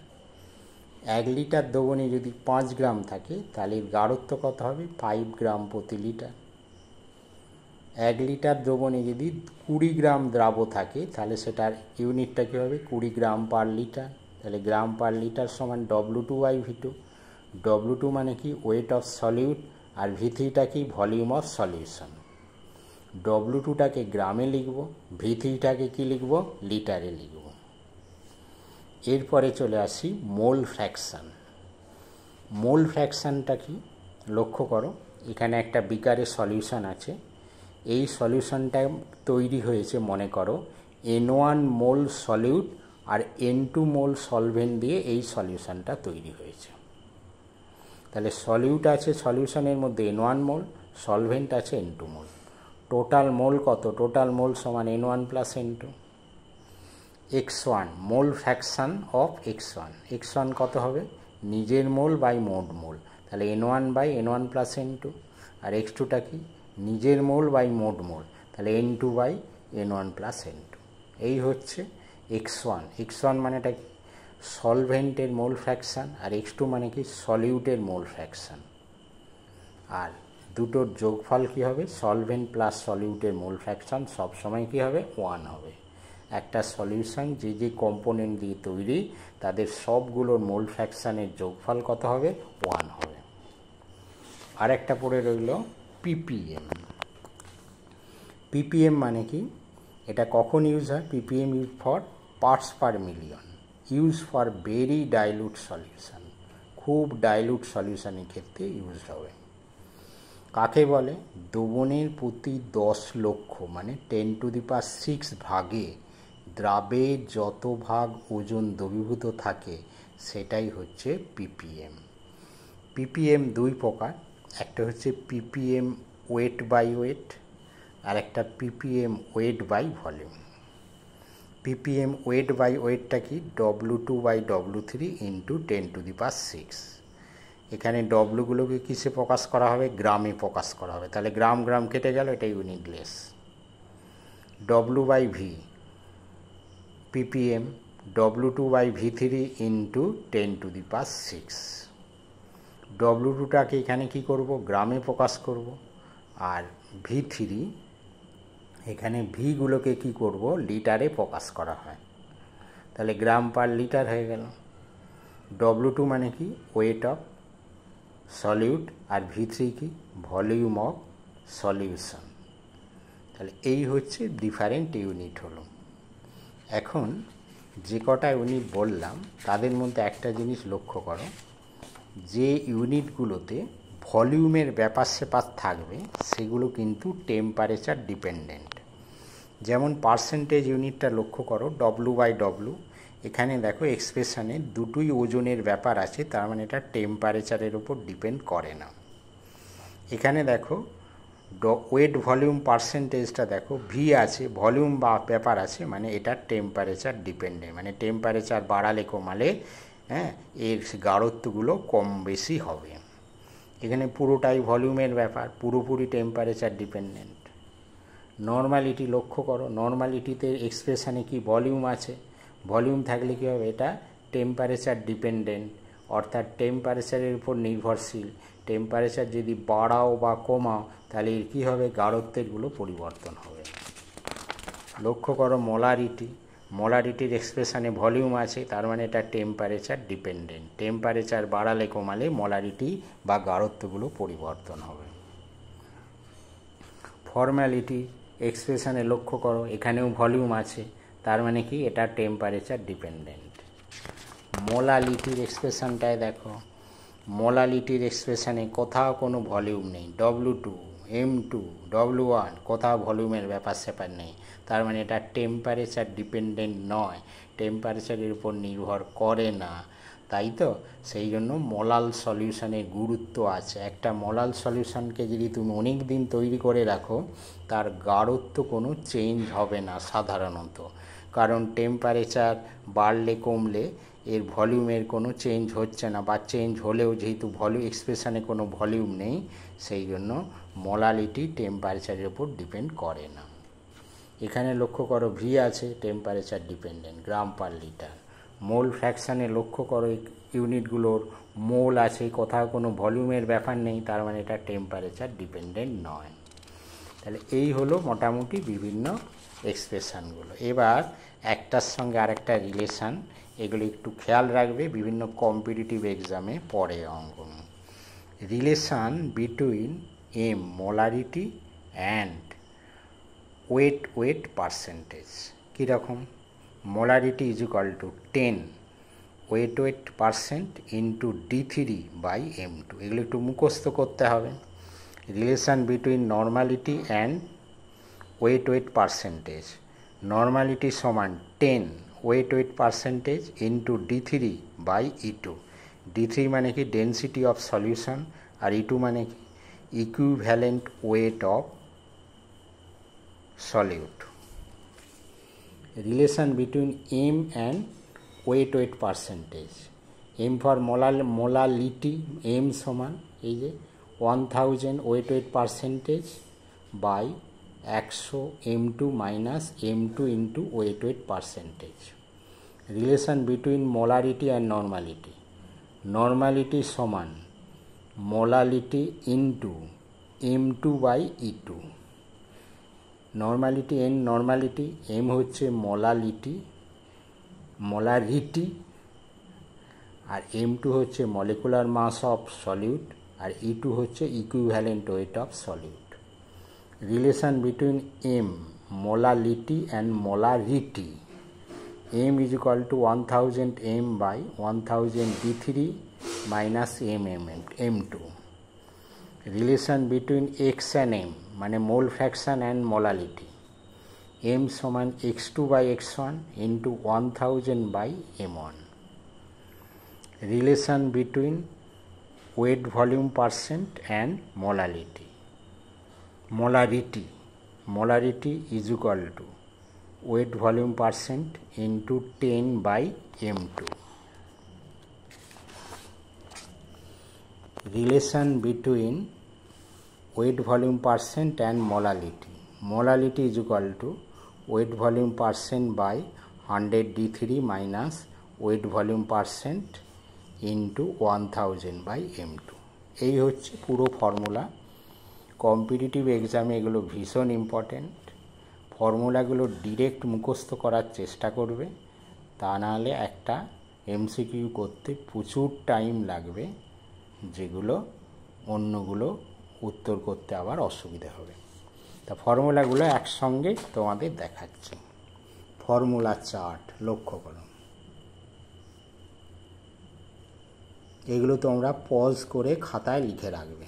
1 লিটার দ্রবণে যদি 5 গ্রাম থাকে তাহলে গাঢ়ত্ব কত হবে, 5 গ্রাম প্রতি লিটার। 1 লিটার দ্রবণে যদি 20 গ্রাম দ্রাব থাকে তাহলে সেটার ইউনিটটা কী হবে, 20 গ্রাম পার লিটার। তাহলে গ্রাম পার লিটার সমান W2/V2। W2 মানে কি, ওয়েট অফ সলিউট, আর V3টা কি, ভলিউম অফ সলিউশন। W2টাকে গ্রামে লিখব, V3টাকে কি লিখব, লিটারে লিখব। এরপরে চলে আসি মোল ফ্র্যাকশান। মোল ফ্র্যাকশানটা কি, লক্ষ্য করো, এখানে একটা বিকারে সলিউশন আছে। এই সলিউশনটা তৈরি হয়েছে মনে করো N1 মোল সলিউট আর N2 মোল সলভেন্ট দিয়ে এই সলিউশনটা তৈরি হয়েছে। তাহলে সলিউট আছে সলিউশনের মধ্যে N1 মোল, সলভেন্ট আছে N2 মোল। টোটাল মোল কত, টোটাল মোল সমান N1 plus N2। x1 mole fraction of x1, x1 কত হবে, নিজের মোল বাই মোড মোল, তাহলে N1/N1 প্লাস N2। আর x2টা কি, নিজের মোল বাই মোড মোল, তাহলে N2/N1 প্লাস N2। এই হচ্ছে x1। x1 মানেটা কি, সলভেন্টের মোল ফ্র্যাকশান, আর x2 মানে কি, সলিউটের মোল ফ্র্যাকশান। আর দুটোর যোগফল কী হবে, সলভেন্ট প্লাস সলিউটের মোল ফ্র্যাকশান সবসময় কী হবে, 1 হবে। একটা সলিউশন যে যে কম্পোনেন্ট দিয়ে তৈরি তাদের সবগুলোর মোল ফ্র্যাকশানের যোগফল কত হবে, 1 হবে। আর একটা পড়ে রইল ppm। ppm মানে কি, এটা কখন ইউজ হয়, ppm use for parts per million, use for very dilute solution, খুব ডাইলুট সলিউশনের ক্ষেত্রে ইউজ হবে। কাকে বলে, দ্রবণের প্রতি 10 লক্ষ মানে 10⁶ ভাগে দ্রাবের যত ভাগ ওজন দ্রবীভূত থাকে সেটাই হচ্ছে ppm। ppm 2 প্রকার, একটা হচ্ছে ppm ওয়েট বাই ওয়েট, আর একটা ppm weight by volume. ppm weight by ওয়েটটা কি, W2/W3 ইন্টু 10⁶। এখানে ডব্লুগুলোকে কিসে প্রকাশ করা হবে, গ্রামে প্রকাশ করা হবে, তাহলে গ্রাম গ্রাম কেটে গেল, এটা ইউনিটলেস। W/V ppm W2/V3 into 10⁶। W2টাকে এখানে কি করব, গ্রামে প্রকাশ করব, আর V3 এখানে ভিগুলোকে কি করব, লিটারে প্রকাশ করা হয়, তাহলে গ্রাম পার লিটার হয়ে গেল। W2 মানে কি, wait of solute, R V3 কি, ভলিউম অফ সলিউশন। তাহলে এই হচ্ছে ডিফারেন্ট ইউনিট হলো। এখন যে কটা ইউনিট বললাম তাদের মধ্যে একটা জিনিস লক্ষ্য করো, যে ইউনিটগুলোতে ভলিউমের ব্যাপার স্যাপার থাকবে সেগুলো কিন্তু টেম্পারেচার ডিপেন্ডেন্ট। যেমন পার্সেন্টেজ ইউনিটটা লক্ষ্য করো, W/W, এখানে দেখো এক্সপ্রেশনে দুটোই ওজনের ব্যাপার আছে, তার মানে এটা টেম্পারেচারের উপর ডিপেন্ড করে না। এখানে দেখো ওয়েট ভলিউম পার্সেন্টেজটা দেখো ভি আছে, ভলিউম বা ব্যাপার আছে, মানে এটা টেম্পারেচার ডিপেন্ডেন্ট, মানে টেম্পারেচার বাড়ালে কমালে এর গাঢ়ত্বগুলো কম বেশি হবে। এখানে পুরোটাই ভলিউমের ব্যাপার, পুরোপুরি টেম্পারেচার ডিপেন্ডেন্ট। নর্মালিটি লক্ষ্য করো, নর্মালিটিতে এক্সপ্রেশনে কি ভলিউম আছে, ভলিউম থাকলে কী হবে, এটা টেম্পারেচার ডিপেন্ডেন্ট, অর্থাৎ টেম্পারেচারের উপর নির্ভরশীল। টেম্পারেচার যদি বাড়াও বা কমাও তাহলে এর কী হবে, গাঢ়ত্বেরগুলো পরিবর্তন হবে। লক্ষ্য করো মোলারিটি, মোলারিটির এক্সপ্রেশনে ভলিউম আছে, তার মানে এটা টেম্পারেচার ডিপেন্ডেন্ট, টেম্পারেচার বাড়ালে কমালে মোলারিটি বা গাঢ়ত্বগুলো পরিবর্তন হবে। ফর্ম্যালিটি এক্সপ্রেশনে লক্ষ্য করো, এখানেও ভলিউম আছে, তার মানে কি, এটা টেম্পারেচার ডিপেন্ডেন্ট। মোলালিটির এক্সপ্রেশনটায় দেখো, মোলালিটির এক্সপ্রেশনে কোথাও কোনো ভলিউম নেই, W2, M2, W1, কোথাও ভলিউমের ব্যাপার স্যাপার নেই, তার মানে এটা টেম্পারেচার ডিপেন্ডেন্ট নয়, টেম্পারেচারের উপর নির্ভর করে না। তাই তো, সেই জন্য মোলাল সলিউশনের গুরুত্ব আছে। একটা মোলাল সলিউশনকে যদি তুমি অনেক দিন তৈরি করে রাখো, তার গাঢ়ত্ব কোনো চেঞ্জ হবে না সাধারণত, কারণ টেম্পারেচার বাড়লে কমলে এর ভলিউমের কোনো চেঞ্জ হচ্ছে না, বা চেঞ্জ হলেও যেহেতু এক্সপ্রেশনে কোনো ভলিউম নেই, সেই জন্য মোলালিটি টেম্পারেচারের উপর ডিপেন্ড করে না। এখানে লক্ষ্য করো ভি আছে, টেম্পারেচার ডিপেন্ডেন্ট, গ্রাম পার লিটার। মোল ফ্র্যাকশানে লক্ষ্য করো ইউনিটগুলোর মোল আছে, কোথাও কোনো ভলিউমের ব্যাপার নেই, তার মানে এটা টেম্পারেচার ডিপেন্ডেন্ট নয়। তাহলে এই হলো মোটামুটি বিভিন্ন এক্সপ্রেশানগুলো। এবার একটার সঙ্গে আরেকটা রিলেশান, এগুলো একটু খেয়াল রাখবে, বিভিন্ন কম্পিটিটিভ এক্সামে পড়ে অঙ্ক। Relation between M molarity and weight percentage কীরকম? Molarity is equal to 10 weight into D3/M2। এগুলো একটু মুখস্থ করতে হবে। Relation between normality and weight percentage, normality সমান 10 wait percentage into D3/E2। D3 মানে কি density of solution, R E2 মানে কি equivalent weight of solute. Relation between M and weight percentage. M for molality, M সমান এই যে 1000 weight percentage by 100 M2 minus M2 into weight percentage. Relation between molarity and normality. Normality সমান molality into M2/E2. Normality N normality, M হচ্ছে মোলারিটি, আর M2 হচ্ছে মলিকুলার মাস অফ সলিউট, আর E2 হচ্ছে equivalent weight of solute. Relation between M molality and molarity, M is equal to 1000 M by 1000 D3 minus M2. Relation between X and M মানে mole fraction and molality, M সমান x2/x1 into 1000/M1। Relation between weight volume percent and molarity is equal to weight volume percent into 10/M2। রিলেশান বিটুইন weight volume percent and molality is equal to weight volume percent by 100 D3 minus weight volume percent into 1000/M2। এই হচ্ছে পুরো ফর্মুলা। কম্পিটিটিভ এক্সামে এগুলো ভীষণ ইম্পর্ট্যান্ট। ফর্মুলাগুলো ডিরেক্ট মুখস্থ করার চেষ্টা করবে, তা নাহলে একটা MCQ করতে প্রচুর টাইম লাগবে, যেগুলো অন্যগুলো উত্তর করতে আবার অসুবিধা হবে। তা ফর্মুলাগুলো একসঙ্গে তোমাদের দেখাচ্ছি। ফর্মুলা চার্ট লক্ষ্য করো, এগুলো তোমরা পজ করে খাতায় লিখে রাখবে।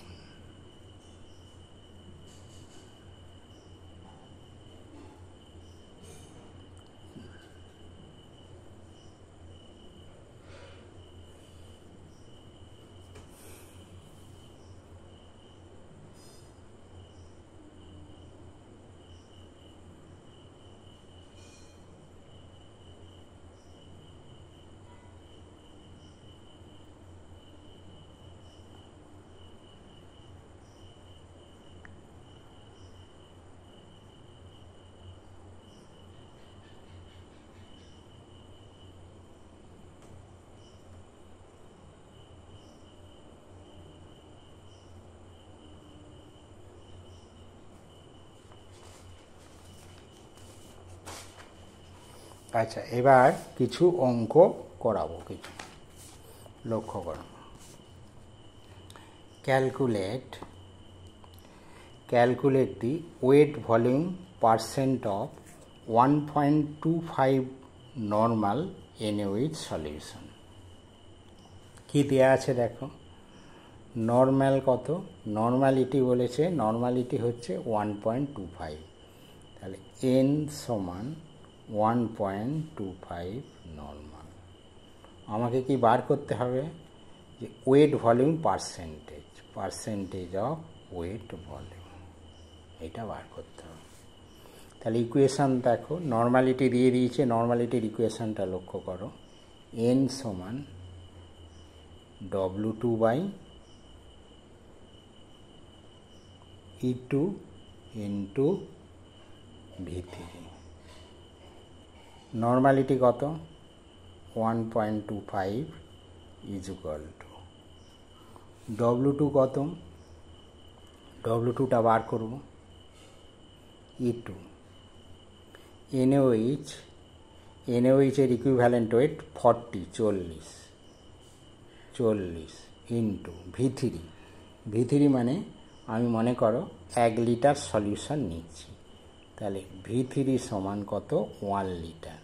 আচ্ছা, এবার কিছু অঙ্ক করাবো, কিছু লক্ষ্য করো। Calculate the weight volume percent of 1.25 normal NaOH solution. কি দেয়া আছে দেখো, নর্মাল কত, নর্মালিটি বলেছে, নর্মালিটি হচ্ছে 1.25, তাহলে N সমান 1.25 নর্মাল। আমাকে কি বার করতে হবে যে weight volume percentage of weight volume, এটা বার করতে হবে। তাহলে ইকুয়েশান দেখো, নর্মালিটি দিয়ে দিয়েছে, নর্মালিটির ইকুয়েশানটা লক্ষ্য করো। n সমান W2 by E2 into V3। Normality কত? 1.25 ইজ ইকুয়াল টু W2 কত? W2টা বার করব, E2। NaOH এর ইকুইভ্যালেন্ট ওয়েট 40 ইন্টু V3 মানে আমি মনে করো 1 লিটার সলিউশন নিচ্ছি, তাহলে V3 সমান কত? 1 লিটার।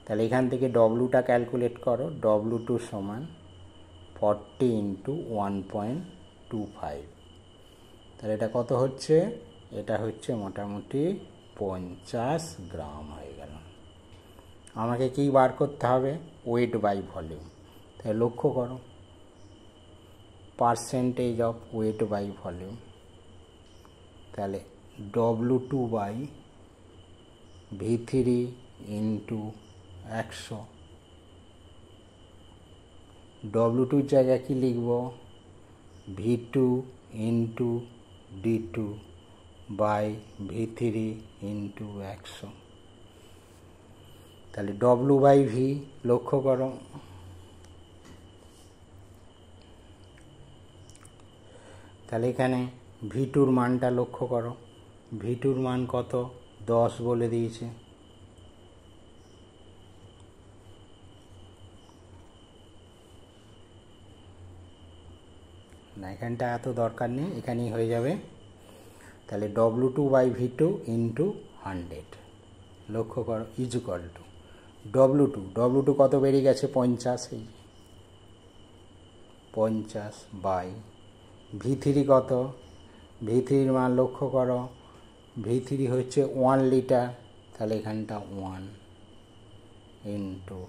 তাহলে এখান থেকে ডব্লুটা ক্যালকুলেট করো, W2 সমান 40 ইন্টু 1.25, তাহলে এটা কত হচ্ছে? এটা হচ্ছে মোটামুটি 50 গ্রাম হয়ে গেল। আমাকে কি বার করতে হবে? Weight by volume. তাহলে লক্ষ্য করো, percentage of weight by volume, তাহলে W2 বাই V3 ইন্টু 100। W2-র জায়গায় কি লিখব? V2 into D2 by V3 into 100। তাহলে W বাই V লক্ষ্য করো, তাহলে এখানে V2-র মানটা লক্ষ্য করো, V2-র মান কত? 10 বলে দিয়েছে। না, এখানটা এত দরকার নেই, এখানেই হয়ে যাবে। তাহলে W2 বাই V2 ইন্টু 100 লক্ষ্য করো ইজ ইকুয়াল টু W2 কত বেরিয়ে গেছে? 50, এই 50 বাই V3 কত? V3-র মান লক্ষ্য করো, V3 হচ্ছে 1 লিটার, তাহলে এখানটা 1 ইন্টু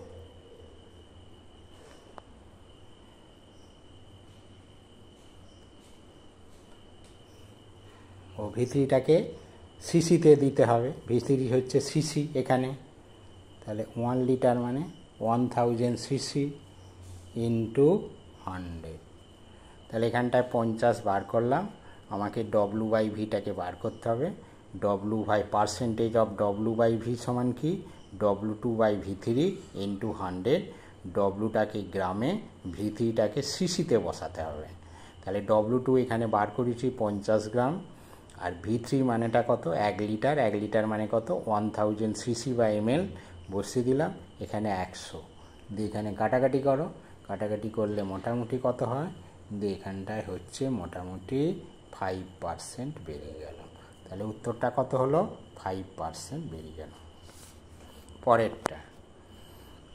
V3টাকে সিসিতে দিতে হবে, V3 হচ্ছে সিসি এখানে, তাহলে 1 লিটার মানে 1000 সিসি ইন্টু 100। তাহলে এখানটায় 50 বার করলাম, আমাকে W বাই ভিটাকে বার করতে হবে। W by percentage of W by V সমান কি? W2 by V3 into 100। ডব্লুটাকে গ্রামে, V3টাকে সিসিতে বসাতে হবে। তাহলে W2 এখানে বার করেছি 50 গ্রাম, আর V3 মানেটা কত? 1 লিটার, 1 লিটার মানে কত? 1000 সিসি বা ml বসিয়ে দিলাম, এখানে 100 দিয়ে এখানে কাটাকাটি করো, কাটাকাটি করলে মোটামুটি কত হয়? দিয়ে এখানটায় হচ্ছে মোটামুটি 5% বেড়ে গেল। তাহলে উত্তরটা কত হলো? 5% বেড়ে গেল। পরেরটা,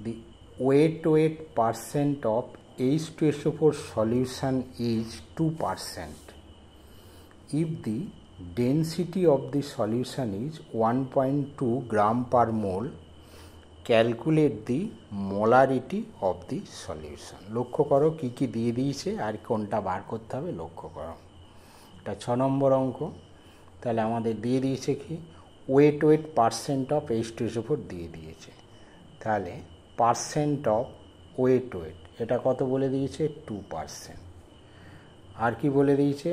দি weight percent of H2SO4 solution is 2%. If the density of the solution is 1.2 gram per mole, calculate the molarity of the solution. লক্ষ্য করো কী কী দিয়ে দিয়েছে আর কোনটা বার করতে হবে লক্ষ্য করো। এটা 6 নম্বর অঙ্ক। তাহলে আমাদের দিয়ে দিয়েছে কি? ওয়েট পার্সেন্ট অফ H2SO4 দিয়ে দিয়েছে। তাহলে পার্সেন্ট অফ ওয়েট এটা কত বলে দিয়েছে? 2%। আর কি বলে দিয়েছে?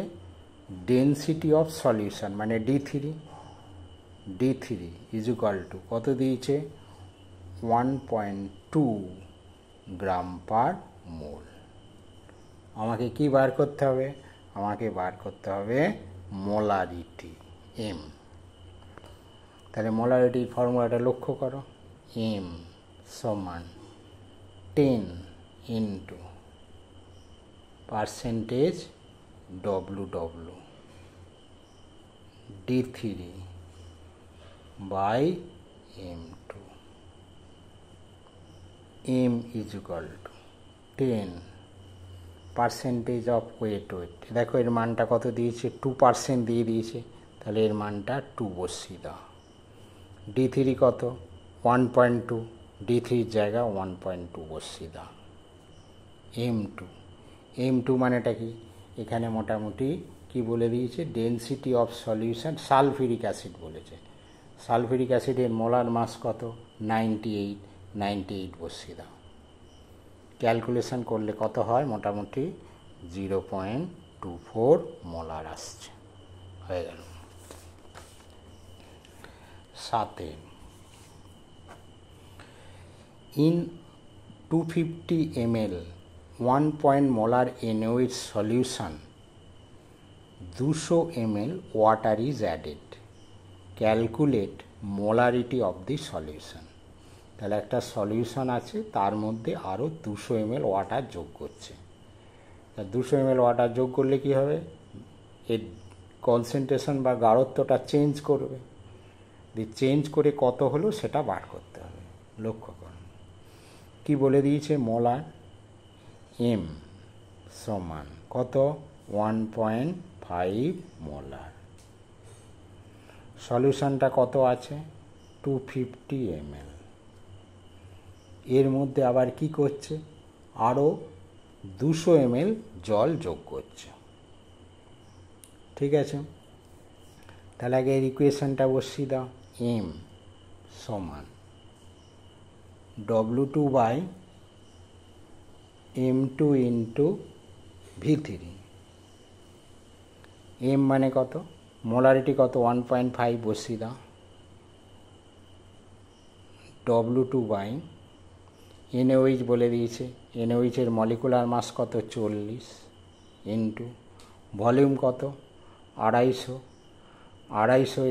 ডেনসিটি অফ সলিউশন মানে D3 ইজ ইকুয়াল টু কত দিয়েছে? 1.2 গ্রাম পার মোল। আমাকে কি বার করতে হবে? আমাকে বার করতে হবে মোলারিটি M। তাহলে মোলারিটির ফর্মুলাটা লক্ষ্য করো, M সমান 10 into percentage WW D3 by M2। M is equal to 10 percentage of weight. দেখো এর মানটা কত দিয়েছে? 2% দিয়ে দিয়েছে, তাহলে এর মানটা 2 বসিয়ে দাও। D3 কত? 1.2, D3 জায়গা 1.2 বসিয়ে দাও। M2 মানেটা কি? এখানে মোটামুটি কি বলে দিয়েছে, density of solution sulphuric acid বলেছে। সালফিউরিক অ্যাসিডের মোলার মাস কত? 98 বসিয়ে দাও। ক্যালকুলেশন করলে কত হয়? মোটামুটি 0.24 মোলার আসছে। হয়ে গেল। 7 in 250 ml 1 molar NaOH solution 200 ml water is added. Calculate molarity of the solution. তাহলে একটা সলিউশন আছে, তার মধ্যে আরও 200 ml ওয়াটার যোগ করছে। 200 ml ওয়াটার যোগ করলে কি হবে? এর কনসেন্ট্রেশন বা গাঢ়ত্বটা চেঞ্জ করবে। চেঞ্জ করে কত হলো সেটা বার করতে হবে। লক্ষ্য করুন কি বলে দিয়েছে, মোলার এম সমান কত? 1.5 মোলার। সলিউশনটা কত আছে? 250 ml। এর মধ্যে আবার কি করছে? আরও 200 ml জল যোগ করছে। ঠিক আছে, তাহলে আগে এর ইকুয়েশনটা বসিয়ে দাও। এম সমান W2/M2 ইন্টু V3। এম মানে কত? মোলারিটি কত? 1.5 বসিয়ে দাও। W2/NaOH বলে দিয়েছে। NaOH এর মলিকুলার মাস কত? 40 ইন্টু ভলিউম কত? 250।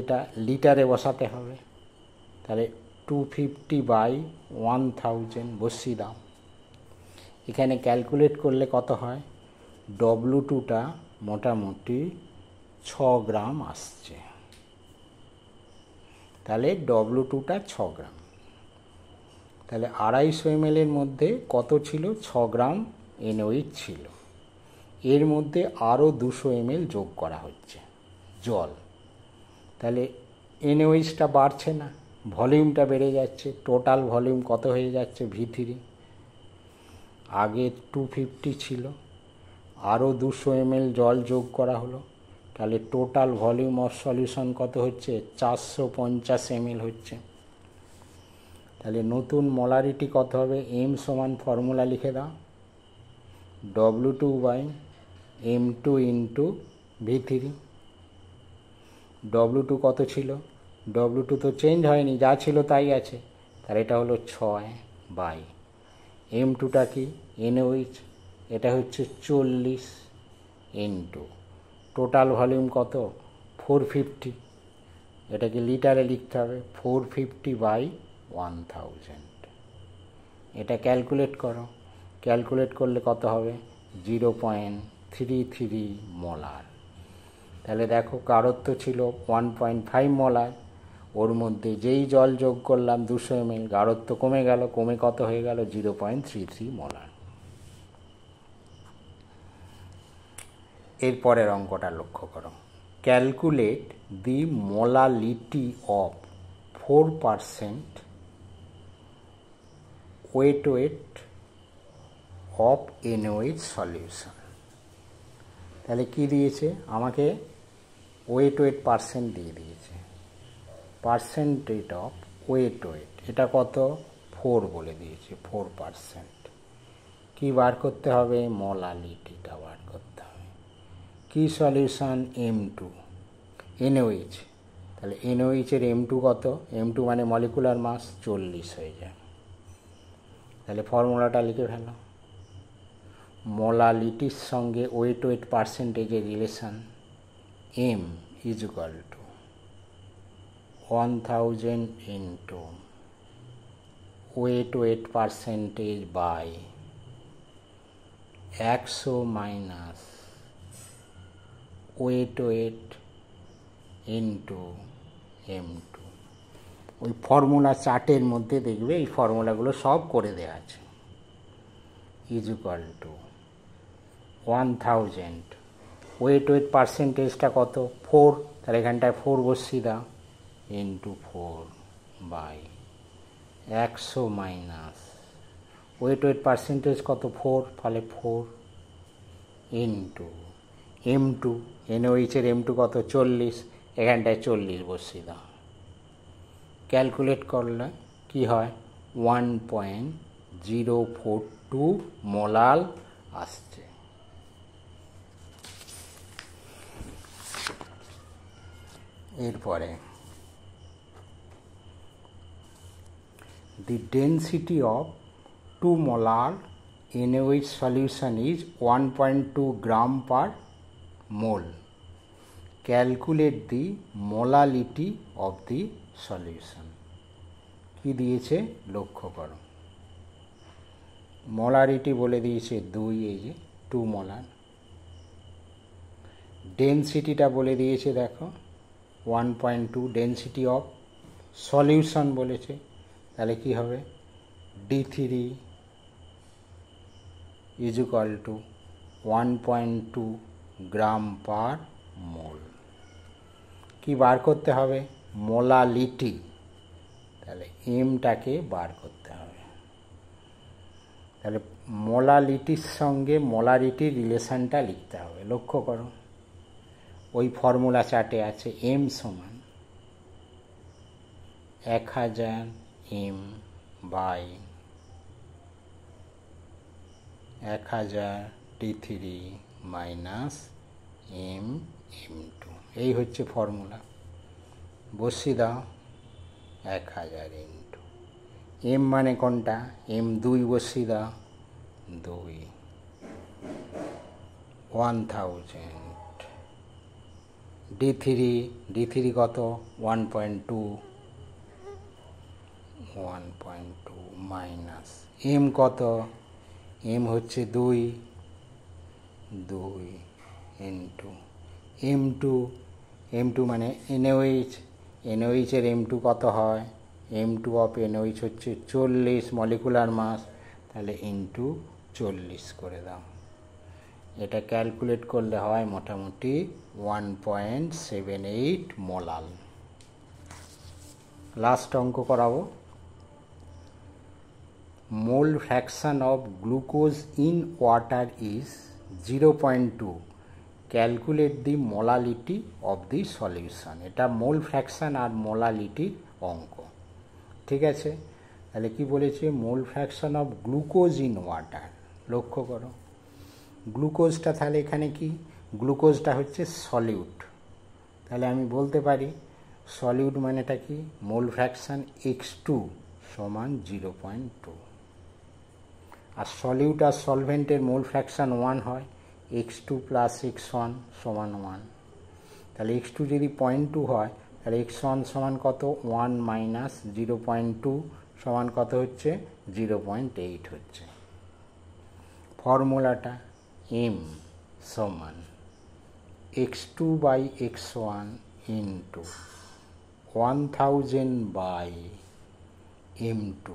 এটা লিটারে বসাতে হবে, তাহলে 250/1000 বসিয়ে দাও। এখানে ক্যালকুলেট করলে কত হয়? W2টা মোটামুটি 6 গ্রাম আসছে। তাহলে W2টা 6 গ্রাম। তাহলে 250 ml এর মধ্যে কত ছিল? 6 গ্রাম NaOH ছিল। এর মধ্যে আরও 200 ml যোগ করা হচ্ছে জল। তাহলে NaOHটা বাড়ছে না, ভলিউমটা বেড়ে যাচ্ছে। টোটাল ভলিউম কত হয়ে যাচ্ছে? V3 আগে 250 ছিল, আরও 200 ml জল যোগ করা হলো, তাহলে টোটাল ভলিউম অফ সলিউশন কত হচ্ছে? 450 ml হচ্ছে। তাহলে নতুন মোলারিটি কত হবে? এম সমান ফর্মুলা লিখে দাও, W2/M2 ইন্টু V3। W2 কত ছিল? W2 তো চেঞ্জ হয়নি, যা ছিল তাই আছে। তার এটা হলো 6/M2টা কি? NaOH, এটা হচ্ছে 40 ইন্টু টোটাল ভলিউম কত? 450। এটাকে লিটারে লিখতে হবে, 450/1000। এটা ক্যালকুলেট করো। ক্যালকুলেট করলে কত হবে? 0.33 মোলার। তাহলে দেখো গাঢ়ত্ব ছিল 1.5 মোলার, ওর মধ্যে যেই জল যোগ করলাম 200 ml, গাঢ়ত্ব কমে গেল, কমে কত হয়ে গেল? 0.33 মোলার। এরপরের অঙ্কটা লক্ষ্য করো। Calculate the molality of 4% weight of NaOH solution. তাহলে কি দিয়েছে আমাকে? ওয়েট পার্সেন্ট দিয়ে দিয়েছে। পার্সেন্টেজ অফ ওয়েট, এটা কত? 4 বলে দিয়েছে, 4%। কি বার করতে হবে? মোলালিটিটা বার করতে হবে। কি সলিউশন? M2 NaOH। তাহলে NaOH এর M2 কত? M2 মানে মলিকুলার মাস 40 হয়ে যায়। তাহলে ফর্মুলাটা লিখে ফেলো। মোলালিটির সঙ্গে ওয়েট পার্সেন্টেজের relation M = 1000 into weight percentage by 100 minus weight into M2। ওই ফর্মুলা চার্টের মধ্যে দেখবে এই ফর্মুলাগুলো সব করে দেওয়া আছে। = 1000 ওয়েট পার্সেন্টেজটা কত? 4, তাহলে এখানটায় 4 বসিয়ে দাও, ইন্টু 4/100 100 মাইনাস ওয়েট পার্সেন্টেজ কত 4, ফলে 4 ইন্টু M2, NOH-এর M2 কত 40, এখানটায় 40 বসিয়ে দাও। ক্যালকুলেট করলে কি হয় 1.042 মোলাল আসছে। এরপরে the density of 2 molar NaOH solution is 1.2 gram per mole. Calculate the molality of the solution. কি দিয়েছে লক্ষ্য করো, মোলারিটি বলে দিয়েছে 2, এই যে 2 মোলার। ডেনসিটিটা বলে দিয়েছে দেখো 1.2, ডেনসিটি অফ সলিউশন বলেছে, তাহলে কি হবে D3 is equal two 1.2 gram পার মোল। কি বার করতে হবে মোলালিটি, তাহলে এমটাকে বার করতে হবে। তাহলে মোলালিটির সঙ্গে মোলারিটির রিলেশনটা লিখতে হবে। লক্ষ্য করো ওই ফর্মুলা চার্টে আছে এম সমান 1000 m by 1000 T3 minus M2, এই হচ্ছে ফর্মুলা। বসিয়ে দাও 1000 ইন্টু এম মানে কোনটা M2 বসিয়ে দাও 2, 1000 D3 কত 1.2 মাইনাস এম কত, এম হচ্ছে 2 ইন্টু M2 মানে NaOH-এর M2 কত হয়, M2 অফ NaOH হচ্ছে 40 মলিকুলার মাস, তাহলে ইন্টু 40 করে দাও। এটা ক্যালকুলেট করলে হয় মোটামুটি 1.78 মোলাল। লাস্ট অঙ্ক করাবো। মোল fraction of glucose in water is 0.2, calculate the molality of the solution. এটা মোল ফ্র্যাকশন আর মোলালিটির অঙ্ক, ঠিক আছে। তাহলে কি বলেছে মোল fraction of glucose in water. লক্ষ্য করো গ্লুকোজটা, তাহলে এখানে কি গ্লুকোজটা হচ্ছে সলিউট, তাহলে আমি বলতে পারি সলিউট মানেটা কি মোল ফ্র্যাকশন x2 সমান 0.2, আর সলিউট আর সলভেন্টের মোল ফ্র্যাকশন 1 হয়, x2 প্লাস x1 সমান 1, তাহলে x2 যদি 0.2 হয় তাহলে x1 সমান কত 1 মাইনাস 0.2 সমান কত হচ্ছে 0.8 হচ্ছে। ফর্মুলাটা m সমান x2 by x1 into 1000 by M2,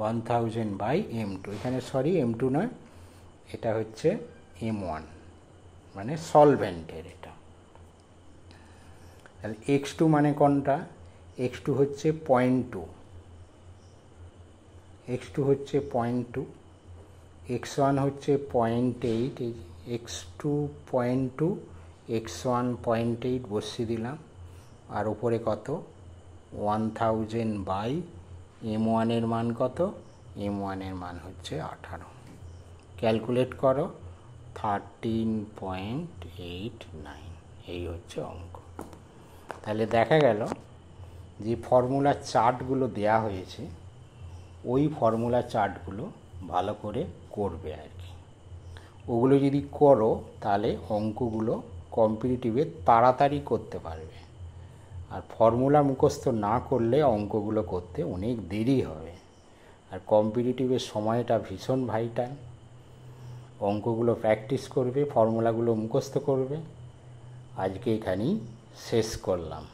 1000 by M2, এখানে সরি M2 নয়, এটা হচ্ছে M1 মানে সলভেন্টের এটা। তাহলে x2 মানে কোনটা, x2 হচ্ছে 0.2, x2 হচ্ছে 0.2, x1 হচ্ছে 0.8, x2 0.2 x1 0.8 বসিয়ে দিলাম, আর উপরে কত 1000 বাই M1 এর মান কত, M1 এর মান হচ্ছে 18, ক্যালকুলেট করো 13.89, এই হচ্ছে অঙ্ক। তাহলে দেখা গেল যে ফর্মুলার চার্টগুলো দেয়া হয়েছে ওই ফর্মুলা চার্টগুলো ভালো করে করবে আর কি। ওগুলো যদি করো তাহলে অঙ্কগুলো কম্পিটিটিভে তাড়াতাড়ি করতে পারবে, আর ফর্মুলা মুখস্থ না করলে অঙ্কগুলো করতে অনেক দেরি হবে, আর কম্পিটিটিভের সময়টা ভীষণ ভাইটাল। অঙ্কগুলো প্র্যাকটিস করবে, ফর্মুলাগুলো মুখস্থ করবে। আজকে এখানেই শেষ করলাম।